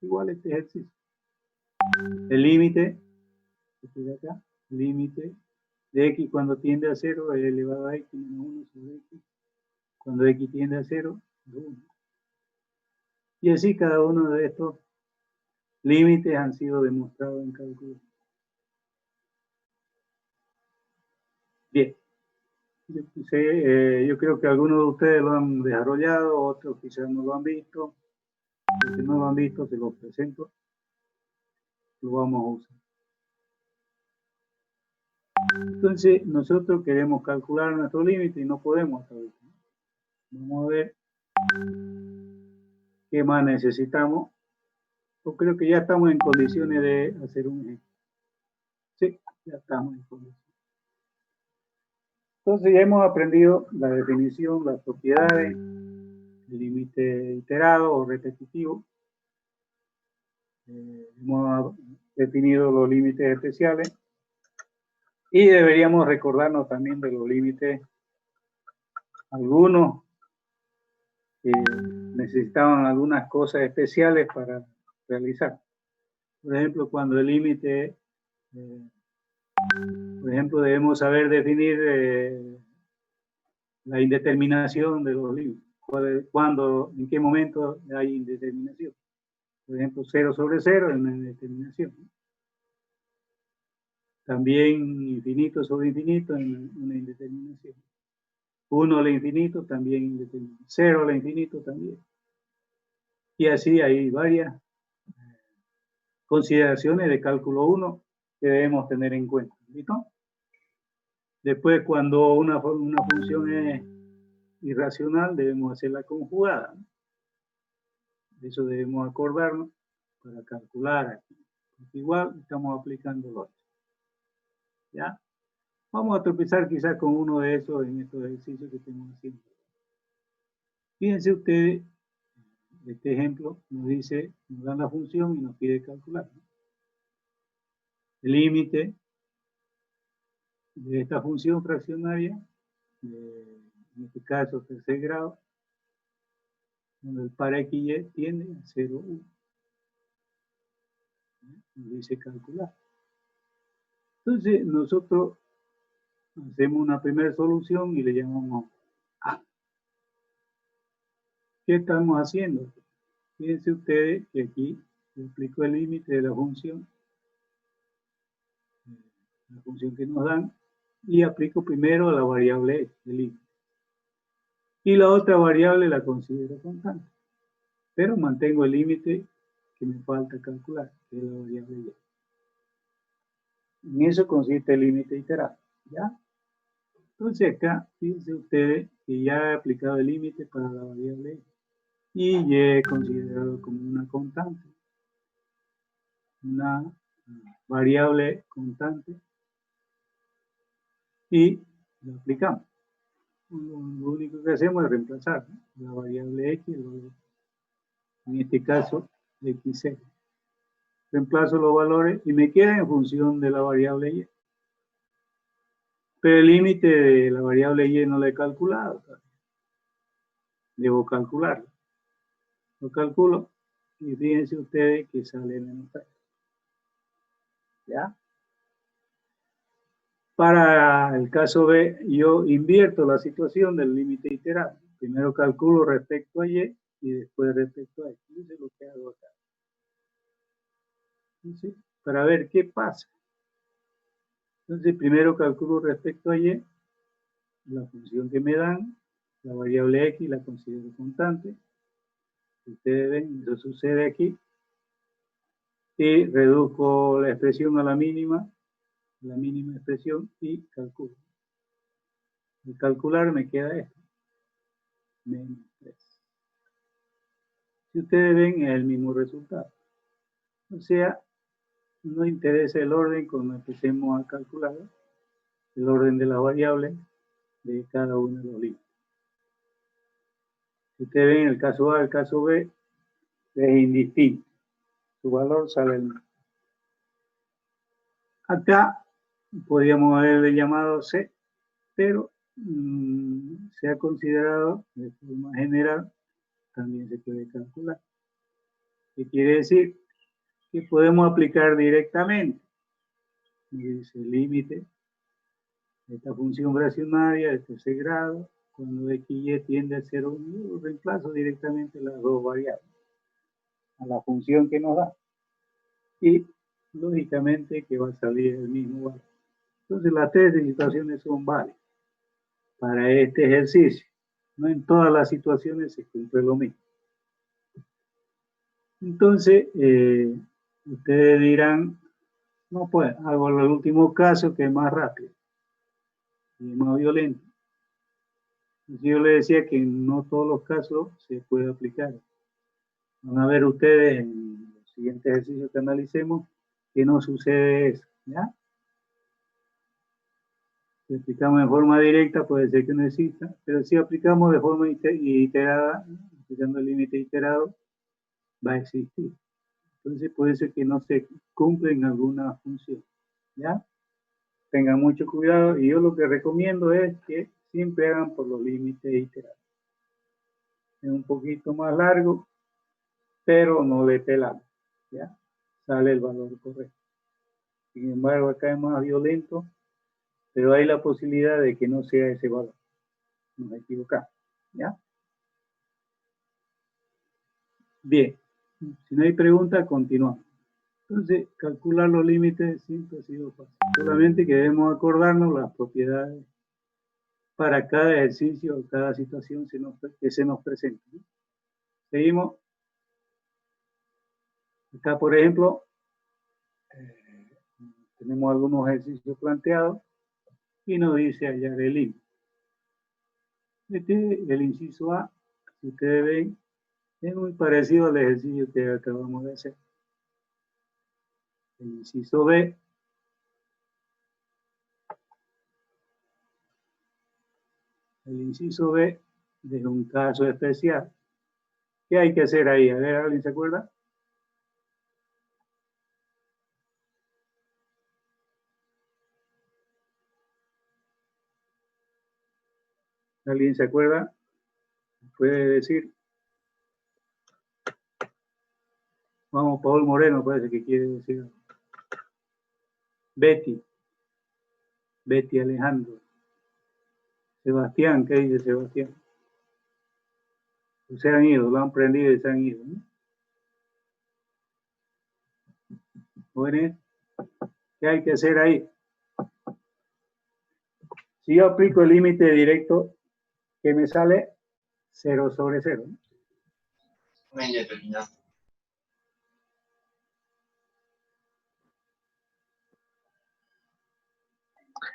Igual este ejercicio. El límite, este de acá, límite de x cuando tiende a 0 es elevado a x menos 1 sobre x. Cuando x tiende a 0, es 1. Y así cada uno de estos límites han sido demostrados en cálculo. Bien. Yo creo que algunos de ustedes lo han desarrollado, otros quizás no lo han visto. Los que no lo han visto, se los presento. Lo vamos a usar. Entonces, nosotros queremos calcular nuestro límite y no podemos hasta ahorita. Vamos a ver qué más necesitamos. Yo creo que ya estamos en condiciones de hacer un ejemplo. Sí, ya estamos en condiciones. Entonces, ya hemos aprendido la definición, las propiedades, el límite iterado o repetitivo. Hemos definido los límites especiales. Y deberíamos recordarnos también de los límites, algunos que necesitaban algunas cosas especiales para realizar. Por ejemplo, cuando el límite, por ejemplo, debemos saber definir la indeterminación de los límites. Cuando, en qué momento hay indeterminación. Por ejemplo, 0 sobre 0 es una indeterminación. También infinito sobre infinito es una indeterminación. 1 al infinito también indeterminado. 0 al infinito también. Y así hay varias consideraciones de cálculo 1 que debemos tener en cuenta. ¿Listo? Después, cuando una función es irracional, debemos hacerla conjugada. De eso debemos acordarnos para calcular aquí. Porque igual estamos aplicando lo otro. ¿Ya? Vamos a tropezar quizás con uno de esos en estos ejercicios que estamos haciendo. Fíjense ustedes, este ejemplo nos dice, nos dan la función y nos pide calcular. El límite de esta función fraccionaria, en este caso tercer grado, donde el par x y tiende a 0, 1. Nos dice calcular. Entonces nosotros hacemos una primera solución y le llamamos A. ¿Qué estamos haciendo? Fíjense ustedes que aquí le aplico el límite de la función que nos dan, y aplico primero la variable x, el límite. Y la otra variable la considero constante. Pero mantengo el límite que me falta calcular, que es la variable y. En eso consiste el límite iterado. ¿Ya? Entonces acá, fíjense ustedes que ya he aplicado el límite para la variable x. Y y he considerado como una constante. Una variable constante. Y lo aplicamos. Lo único que hacemos es reemplazar, ¿no? La variable x, en este caso x0. Reemplazo los valores y me queda en función de la variable y. Pero el límite de la variable y no lo he calculado. Debo calcularlo. Lo calculo y fíjense ustedes que sale menos 3. ¿Ya? Para el caso B, yo invierto la situación del límite iterado. Primero calculo respecto a Y y después respecto a X. Eso es lo que hago acá. Entonces, para ver qué pasa. Entonces, primero calculo respecto a Y la función que me dan, la variable X la considero constante. Ustedes ven, eso sucede aquí. Y reduzco la expresión a la mínima expresión y calculo. Al calcular me queda esto, menos 3. Si ustedes ven, es el mismo resultado. O sea, no interesa el orden con el que empecemos a calcular, el orden de las variables de cada uno de los límites. Si ustedes ven el caso A, el caso B, es indistinto. Su valor sale el mismo. Acá podríamos haberle llamado C, pero se ha considerado de forma general, también se puede calcular. ¿Qué quiere decir? Que podemos aplicar directamente. Dice el límite de esta función fraccionaria de tercer grado, cuando x y tiende a 0, reemplazo directamente las dos variables a la función que nos da. Y lógicamente que va a salir el mismo valor. Entonces las tres situaciones son válidas para este ejercicio. No en todas las situaciones se cumple lo mismo. Entonces, ustedes dirán, no, pues hago el último caso que es más rápido y es más violento. Entonces, yo les decía que no todos los casos se puede aplicar. Van a ver ustedes en los siguientes ejercicios que analicemos que no sucede eso, ¿ya? Si aplicamos en forma directa puede ser que no exista, pero si aplicamos de forma iterada, aplicando el límite iterado, va a existir. Entonces puede ser que no se cumpla en alguna función, ¿ya? Tengan mucho cuidado y yo lo que recomiendo es que siempre hagan por los límites iterados. Es un poquito más largo, pero no le pelamos, ¿ya? Sale el valor correcto. Sin embargo, acá es más violento, pero hay la posibilidad de que no sea ese valor. Nos equivocamos, ¿ya? Bien, si no hay pregunta, continuamos. Entonces, calcular los límites siempre ha sido fácil. Solamente que debemos acordarnos las propiedades para cada ejercicio o cada situación que se nos presenta, ¿no? Seguimos. Acá, por ejemplo, tenemos algunos ejercicios planteados y nos dice hallar el límite. El inciso A, si ustedes ven, es muy parecido al ejercicio que acabamos de hacer. El inciso B, es un caso especial. ¿Qué hay que hacer ahí? A ver, ¿alguien se acuerda? ¿Alguien se acuerda? Puede decir. Vamos, Paul Moreno parece que quiere decir. Betty Alejandro. Sebastián, ¿qué dice Sebastián? Se han ido, lo han prendido y se han ido, ¿no? Jóvenes, ¿qué hay que hacer ahí? Si yo aplico el límite directo, ¿qué me sale? 0 sobre 0, ¿no?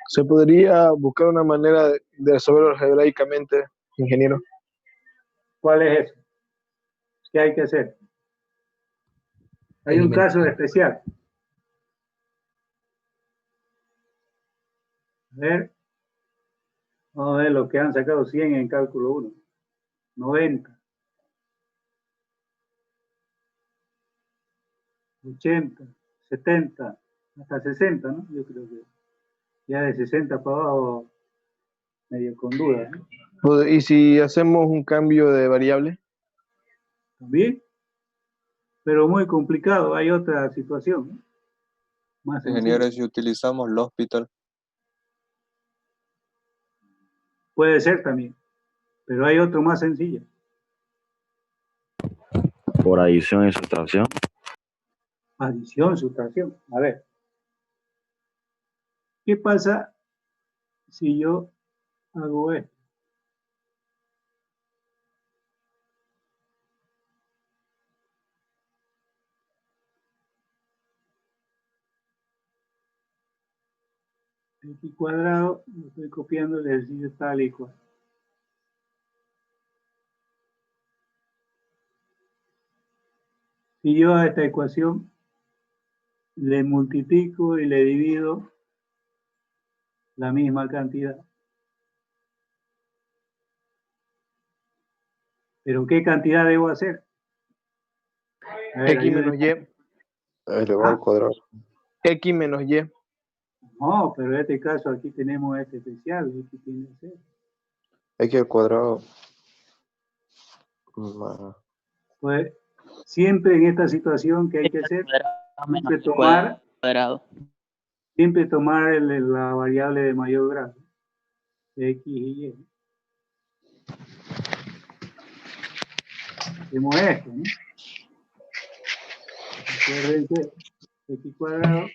¿Se podría buscar una manera de resolverlo algebraicamente, ingeniero?
¿Cuál es eso? ¿Qué hay que hacer? Hay un caso especial. A ver. Vamos a ver lo que han sacado 100 en cálculo 1. 90. 80. 70. Hasta 60, ¿no? Yo creo que. Ya de 60 para abajo, medio con duda, ¿no?
Pues, ¿y si hacemos un cambio de variable?
También, pero muy complicado. Hay otra situación, ¿no? Más sencilla.
Ingeniero, si utilizamos el hospital,
Puede ser también, pero hay otro más sencillo.
Por adición y sustracción.
Adición, sustracción. A ver, ¿qué pasa si yo hago esto? X cuadrado, lo estoy copiando el ejercicio tal y cual. Si yo a esta ecuación le multiplico y le divido la misma cantidad. ¿Pero qué cantidad debo hacer? A ver,
X menos Y.
elevado al cuadrado.
X menos Y.
No, pero en este caso aquí tenemos este especial. X tiene que ser.
X al cuadrado. Más
Pues siempre en esta situación que hay que hacer, siempre tomar la variable de mayor grado, X y Y. Hacemos esto, ¿no? Acuérdense, X cuadrado,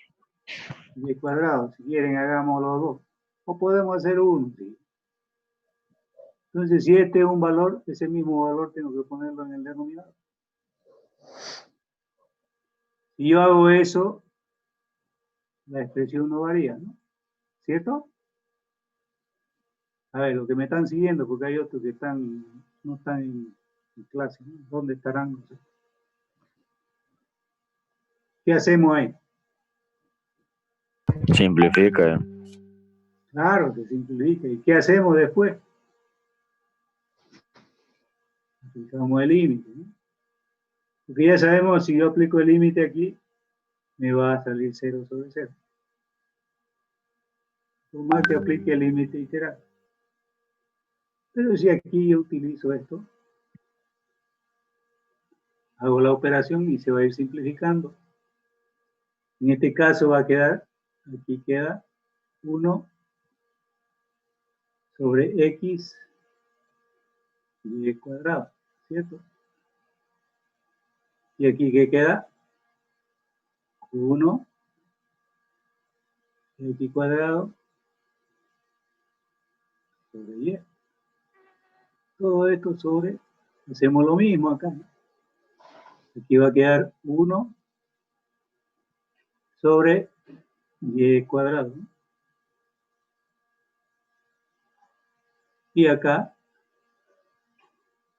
Y cuadrado. Si quieren, hagamos los dos. O podemos hacer uno, ¿sí? Entonces, si este es un valor, ese mismo valor tengo que ponerlo en el denominador. Si yo hago eso, la expresión no varía, ¿no? ¿Cierto? A ver, los que me están siguiendo, porque hay otros que no están en clase, ¿no? ¿Dónde estarán? No sé. ¿Qué hacemos ahí?
Simplifica.
Claro que simplifica. ¿Y qué hacemos después? Aplicamos el límite, ¿no? Porque ya sabemos, si yo aplico el límite aquí, me va a salir 0 sobre 0. Por más que aplique el límite iteral. Pero si aquí yo utilizo esto, hago la operación y se va a ir simplificando. En este caso va a quedar, aquí queda 1 sobre X y cuadrado, ¿cierto? Y aquí ¿qué queda? 1 X cuadrado sobre Y. Todo esto sobre, hacemos lo mismo acá, ¿no? Aquí va a quedar 1 sobre Y cuadrado, ¿no? Y acá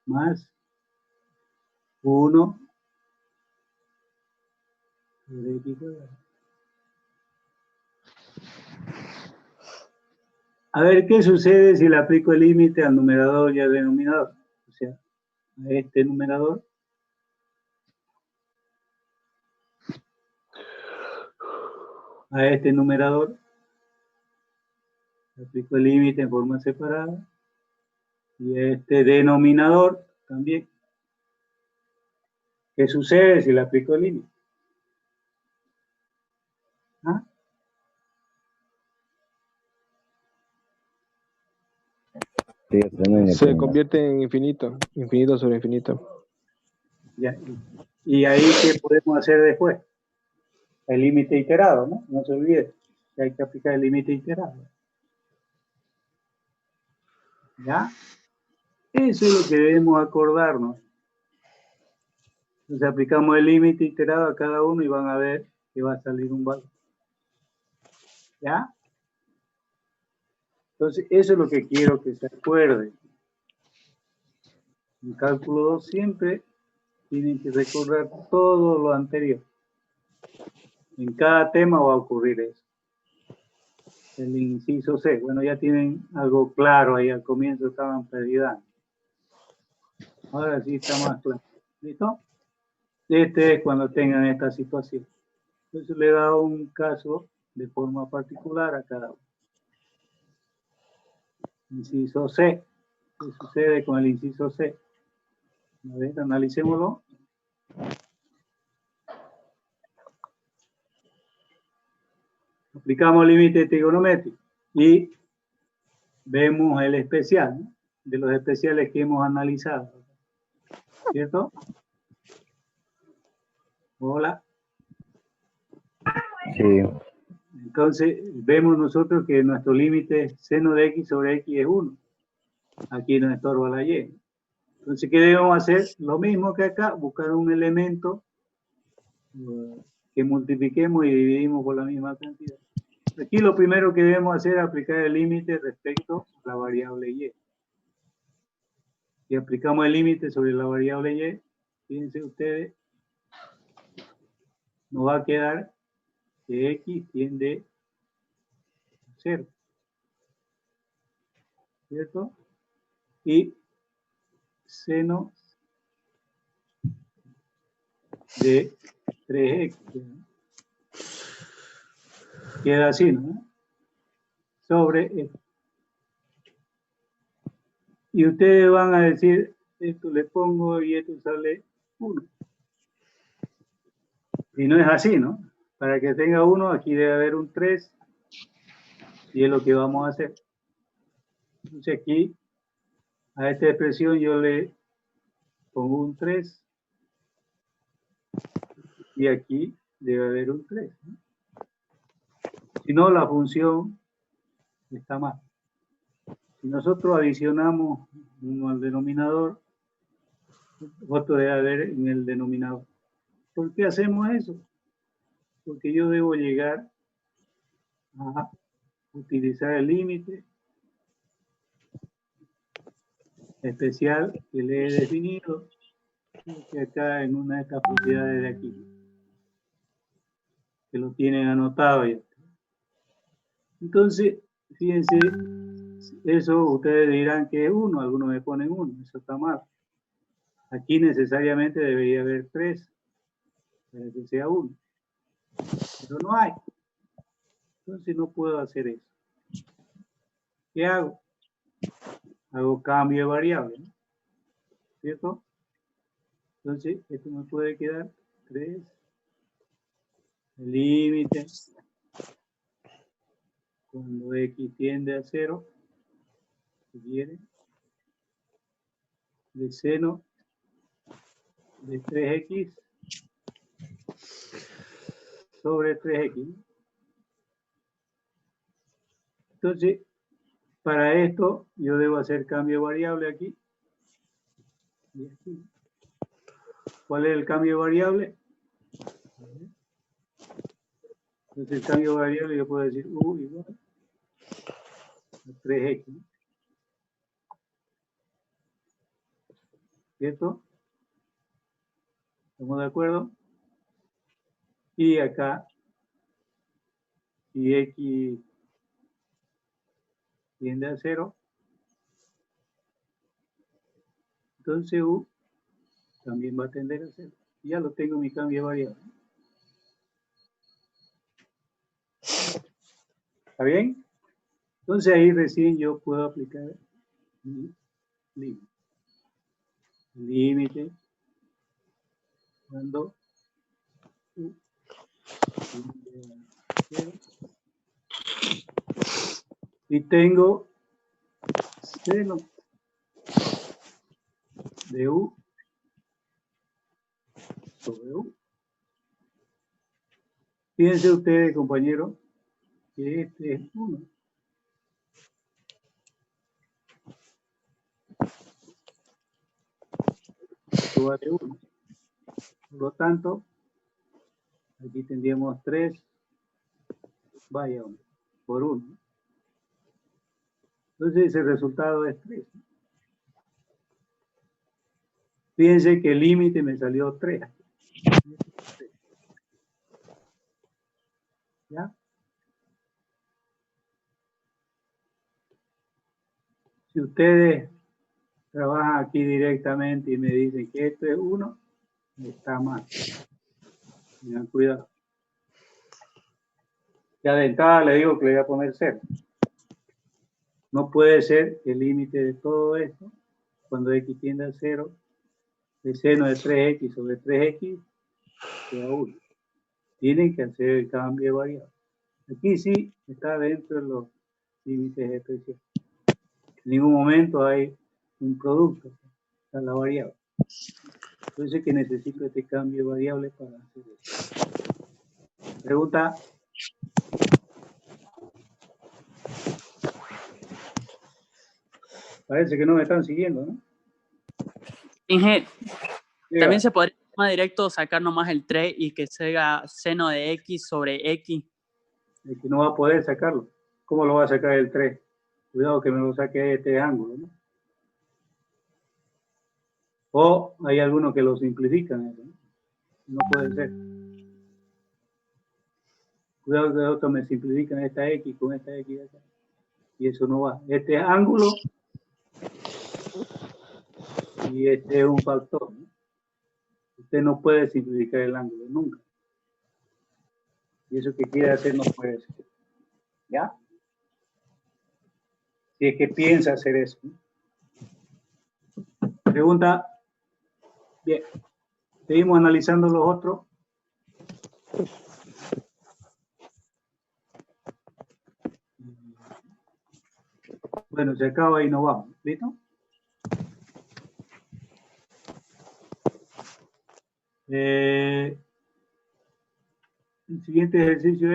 más 1 sobre X cuadrado. A ver, ¿qué sucede si le aplico el límite al numerador y al denominador? O sea, a este numerador le aplico el límite en forma separada y a este denominador también. ¿Qué sucede si le aplico el límite? ¿Ah?
Se convierte en infinito. Infinito sobre infinito.
Ya. Y ahí, ¿qué podemos hacer después? El límite iterado, ¿no? No se olvide que hay que aplicar el límite iterado. ¿Ya? Eso es lo que debemos acordarnos. Entonces aplicamos el límite iterado a cada uno y van a ver que va a salir un valor. ¿Ya? Entonces, eso es lo que quiero que se acuerden. En cálculo 2 siempre tienen que recordar todo lo anterior. En cada tema va a ocurrir eso. El inciso C. Bueno, ya tienen algo claro ahí al comienzo, estaban perdidas. Ahora sí está más claro. ¿Listo? Este es cuando tengan esta situación. Entonces le he dado un caso de forma particular a cada uno. Inciso C. ¿Qué sucede con el inciso C? A ver, analicémoslo. Aplicamos límite trigonométrico y vemos el especial, ¿no? De los especiales que hemos analizado. ¿Cierto? Hola.
Sí.
Entonces, vemos nosotros que nuestro límite seno de x sobre x es 1. Aquí nos estorba la y. Entonces, ¿qué debemos hacer? Lo mismo que acá, buscar un elemento que multipliquemos y dividimos por la misma cantidad. Aquí lo primero que debemos hacer es aplicar el límite respecto a la variable y. Si aplicamos el límite sobre la variable y, fíjense ustedes, nos va a quedar que x tiende a 0. ¿Cierto? Y seno de 3x. Queda así, ¿no? Sobre esto. Y ustedes van a decir, esto le pongo y esto sale 1. Y no es así, ¿no? Para que tenga 1, aquí debe haber un 3. Y es lo que vamos a hacer. Entonces aquí, a esta expresión yo le pongo un 3. Y aquí debe haber un 3, ¿no? Si no, la función está mal. Si nosotros adicionamos uno al denominador, otro debe haber en el denominador. ¿Por qué hacemos eso? Porque yo debo llegar a utilizar el límite especial que le he definido, que acá en una de estas propiedades de aquí, que lo tienen anotado ya. Entonces, fíjense, eso ustedes dirán que es 1, algunos me ponen 1, eso está mal. Aquí necesariamente debería haber 3 para que sea 1, pero no hay. Entonces no puedo hacer eso. ¿Qué hago? Hago cambio de variable, ¿no? ¿Cierto? Entonces, esto me puede quedar 3, el límite, cuando x tiende a 0, viene de seno de 3x sobre 3x. Entonces, para esto, yo debo hacer cambio de variable aquí y aquí. ¿Cuál es el cambio de variable? Entonces, el cambio de variable yo puedo decir u igual a 3x. ¿Cierto? ¿Estamos de acuerdo? Y acá, si x tiende a 0, entonces u también va a tender a 0. Ya lo tengo en mi cambio de variable. ¿Está bien? Entonces ahí recién yo puedo aplicar mi límite. Límite cuando u tiende a 0. Y tengo seno de u sobre u. Fíjense ustedes, compañeros, que este es 1. Esto vale 1. Por lo tanto, aquí tendríamos 3, vaya 1, por 1. Entonces el resultado es 3. Fíjense que el límite me salió 3. ¿Ya? Si ustedes trabajan aquí directamente y me dicen que esto es 1, está mal. Tengan cuidado. Ya de entrada le digo que le voy a poner 0. No puede ser que el límite de todo esto, cuando x tiende a 0, el seno de 3x sobre 3x sea 1. Tienen que hacer el cambio de variable. Aquí sí está dentro de los límites especiales. En ningún momento hay un producto, está la variable. Entonces que necesito este cambio de variable para hacer eso. Pregunta. Parece que no me están siguiendo, ¿no?
Inge,
Diga.
también se podría más directo sacar nomás el 3 y que sea seno de x sobre x.
Es que no va a poder sacarlo. ¿Cómo lo va a sacar el 3? Cuidado que me lo saque este ángulo, ¿no? O hay algunos que lo simplifican, ¿no? No puede ser. Cuidado que otros me simplifican esta X con esta X acá. Y eso no va. Este es ángulo y este es un factor, ¿no? Usted no puede simplificar el ángulo, nunca. Y eso que quiere hacer no puede ser. ¿Ya? Si es que piensa hacer eso, ¿no? Pregunta. Bien. Seguimos analizando los otros. Bueno, se acaba y nos vamos. ¿Listo? El siguiente ejercicio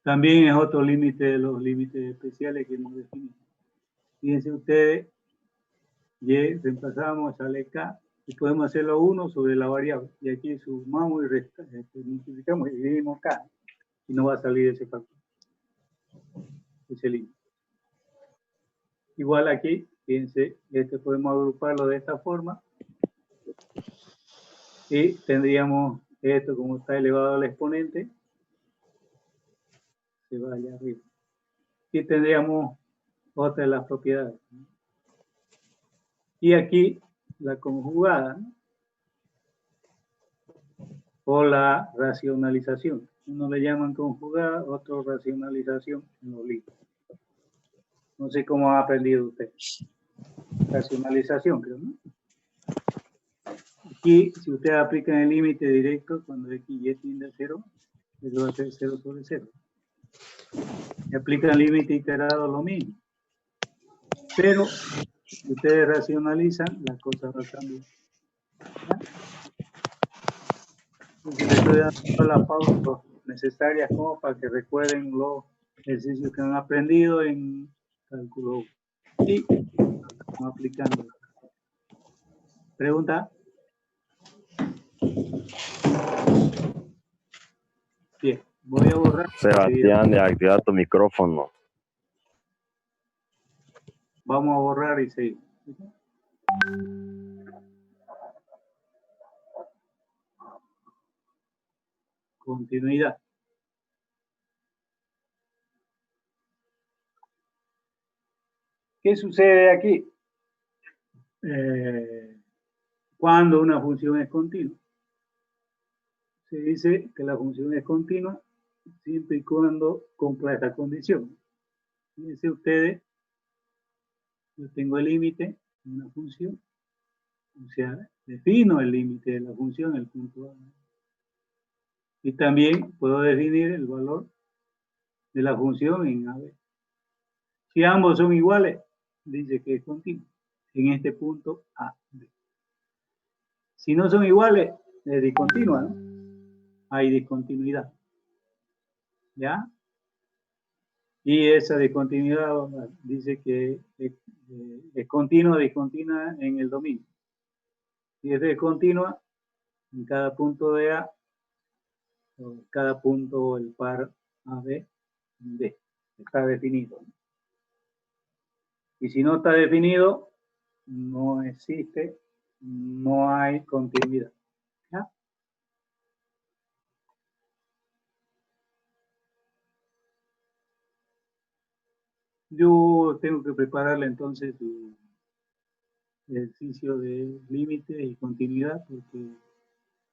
también es otro límite de los límites especiales que hemos definido. Fíjense ustedes, y reemplazamos, sale K, y podemos hacerlo 1 sobre la variable. Y aquí sumamos y multiplicamos y dividimos K, y no va a salir ese factor, ese límite. Igual aquí, fíjense, podemos agruparlo de esta forma, y tendríamos esto como está elevado al exponente, se va allá arriba. Y tendríamos otra de las propiedades. Y aquí la conjugada, ¿no? O la racionalización. Uno le llaman conjugada, otro racionalización en los libros. No sé cómo ha aprendido usted. Racionalización, creo, ¿no? Aquí, si usted aplica el límite directo, cuando x y tiende a 0, eso va a ser 0 sobre 0. Si aplica el límite iterado, lo mismo. Pero, si ustedes racionalizan, las cosas van a cambiar. ¿Ya? Entonces, les estoy dando las pausas necesarias como para que recuerden los ejercicios que han aprendido en cálculo y estamos aplicando. ¿Pregunta? Bien, voy a borrar.
Sebastián, desactiva tu micrófono.
Vamos a borrar y seguir. Continuidad. ¿Qué sucede aquí? Cuando una función es continua. Se dice que la función es continua siempre y cuando cumpla esta condición. Fíjense ustedes, yo tengo el límite de una función, o sea, defino el límite de la función, el punto A. Y también puedo definir el valor de la función en AB. Si ambos son iguales, dice que es continuo, en este punto A, B. Si no son iguales, es discontinua, ¿no? Hay discontinuidad. ¿Ya? Y esa discontinuidad dice que es continua, discontinua en el dominio. Si es discontinua, en cada punto de A, o cada punto el par AB, D. Está definido. Y si no está definido, no existe, no hay continuidad. ¿Ya? Yo tengo que prepararle entonces su ejercicio de límite y continuidad porque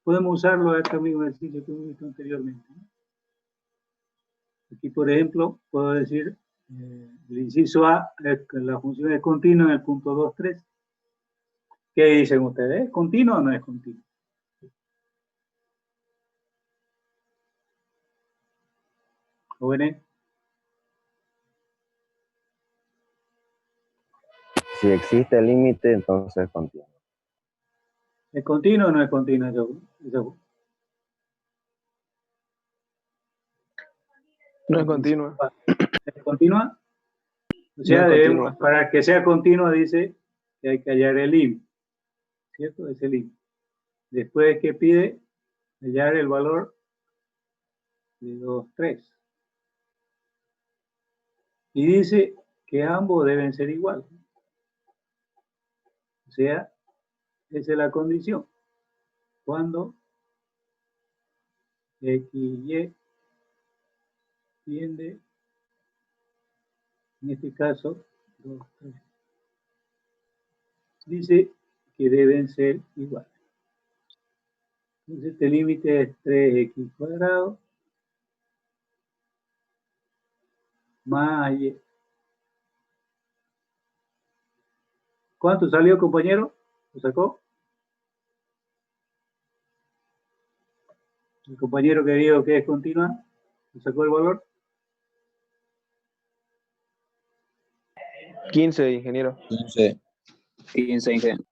podemos usarlo a este mismo ejercicio que hemos visto anteriormente, ¿no? Aquí, por ejemplo, puedo decir, el inciso A, la función es continua en el punto 2, 3. ¿Qué dicen ustedes? ¿Es continua o no es continua? Jóvenes.
Si existe el límite, entonces continúa.
¿Es continua o no es continua?
No es continua.
¿Es continua? O sea,
No es continua.
para que sea continua dice que hay que hallar el límite, ¿cierto? Es el límite. Después que pide hallar el valor de 2, 3. Y dice que ambos deben ser iguales. O sea, esa es la condición. Cuando X y Y tiende, en este caso, 2, 3. Dice que deben ser iguales. Entonces este límite es 3x cuadrado más y. ¿Cuánto salió, compañero? ¿Lo sacó? El compañero que dijo que es continua, ¿lo sacó el valor?
15, ingeniero.
15, ingeniero.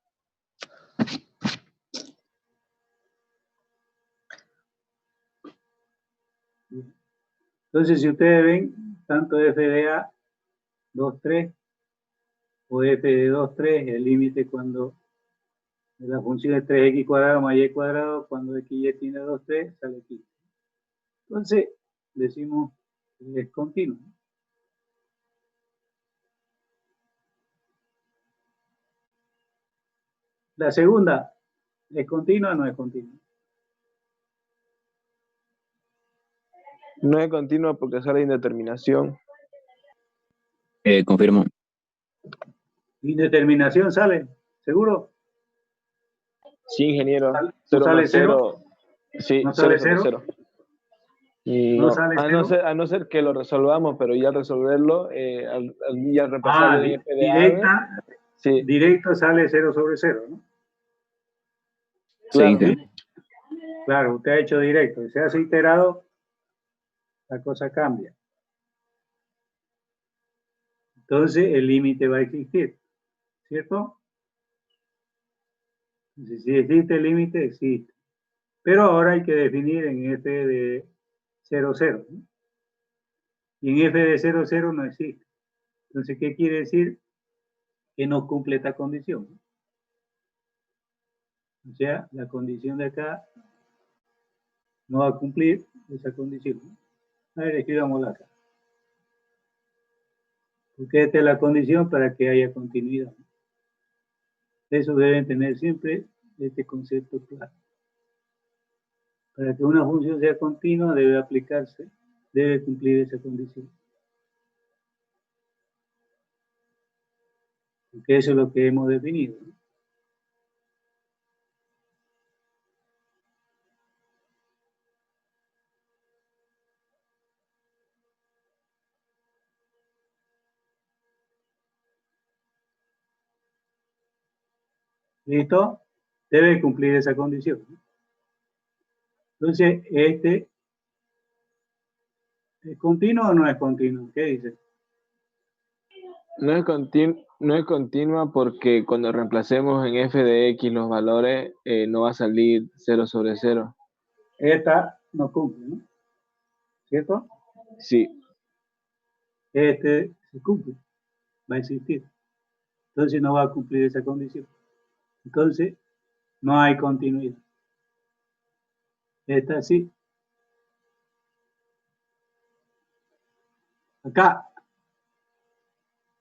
Entonces, si ustedes ven, tanto f de a 2, 3 o f de 2, 3, el límite cuando la función es 3x cuadrado más y cuadrado, cuando x y tiene 2, 3, sale aquí. Entonces, decimos que es continuo. La segunda, ¿es continua o no es continua?
No es continua porque sale indeterminación.
Confirmo.
Indeterminación sale, ¿seguro?
Sí, ingeniero.
¿No
0
sale
más 0.
0?
Sí,
¿No
0
sale
sobre
0?
0. Y
¿No
no,
sale
a no ser que lo resolvamos, pero ya al resolverlo, al ya repasarlo en FDA, sí.
Directo sale 0 sobre 0, ¿no?
Sí,
Claro.
ingeniero.
Claro, usted ha hecho directo. Si se hace iterado, la cosa cambia. Entonces, el límite va a existir, ¿cierto? Entonces, si existe el límite, existe. Pero ahora hay que definir en f de 0, 0, ¿no? Y en f de 0, 0 no existe. Entonces, ¿qué quiere decir? Que no cumple esta condición. O sea, la condición de acá no va a cumplir esa condición. A ver, escribámosla acá. Porque esta es la condición para que haya continuidad. Eso deben tener siempre este concepto claro. Para que una función sea continua debe aplicarse, debe cumplir esa condición. Porque eso es lo que hemos definido, ¿no? ¿Listo? Debe cumplir esa condición, ¿no? Entonces, ¿este es continuo o no es continuo? ¿Qué dice?
No es continua porque cuando reemplacemos en f de x los valores, no va a salir 0 sobre 0.
Esta no cumple, ¿no? ¿Cierto?
Sí.
Este se cumple, va a existir. Entonces no va a cumplir esa condición. Entonces, no hay continuidad. Esta sí. Acá,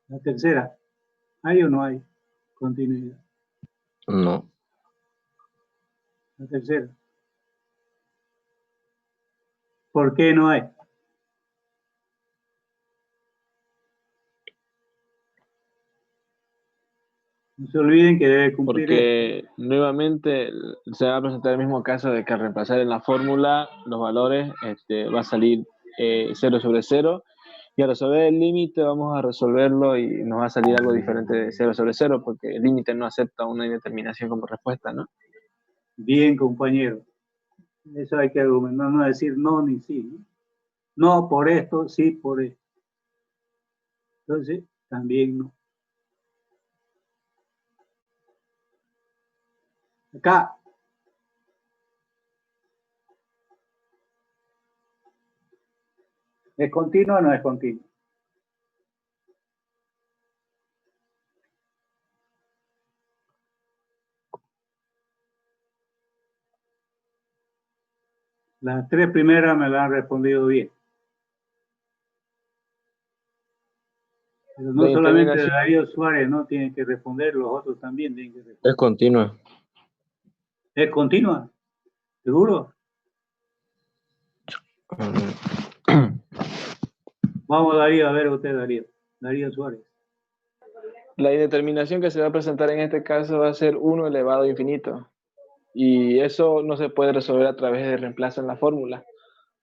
la tercera, ¿hay o no hay continuidad?
No.
La tercera. ¿Por qué no hay? No se olviden que debe cumplir.
Porque nuevamente se va a presentar el mismo caso de que al reemplazar en la fórmula los valores va a salir 0 sobre 0. Y al resolver el límite vamos a resolverlo y nos va a salir algo diferente de 0 sobre 0, porque el límite no acepta una indeterminación como respuesta, ¿no?
Bien, compañero. Eso hay que argumentar, no decir no ni sí, ¿no? No por esto, sí por esto. Entonces, también no. Acá. ¿Es continua o no es continua? Las tres primeras me las han respondido bien. Pero no solamente Darío Suárez no tiene que responder, los otros también tienen que responder.
Es continua.
¿Es continua? ¿Seguro? Vamos, Darío, a ver usted, Darío. Darío Suárez.
La indeterminación que se va a presentar en este caso va a ser 1 elevado a infinito. Y eso no se puede resolver a través de reemplazo en la fórmula.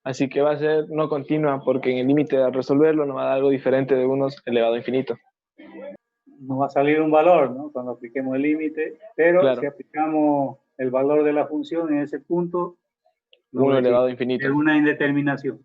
Así que va a ser no continua, porque en el límite de resolverlo nos va a dar algo diferente de 1 elevado a infinito.
Nos va a salir un valor, ¿no? Cuando apliquemos el límite, pero
claro,
si aplicamos el valor de la función en ese punto,
1 elevado a infinito.
es una indeterminación.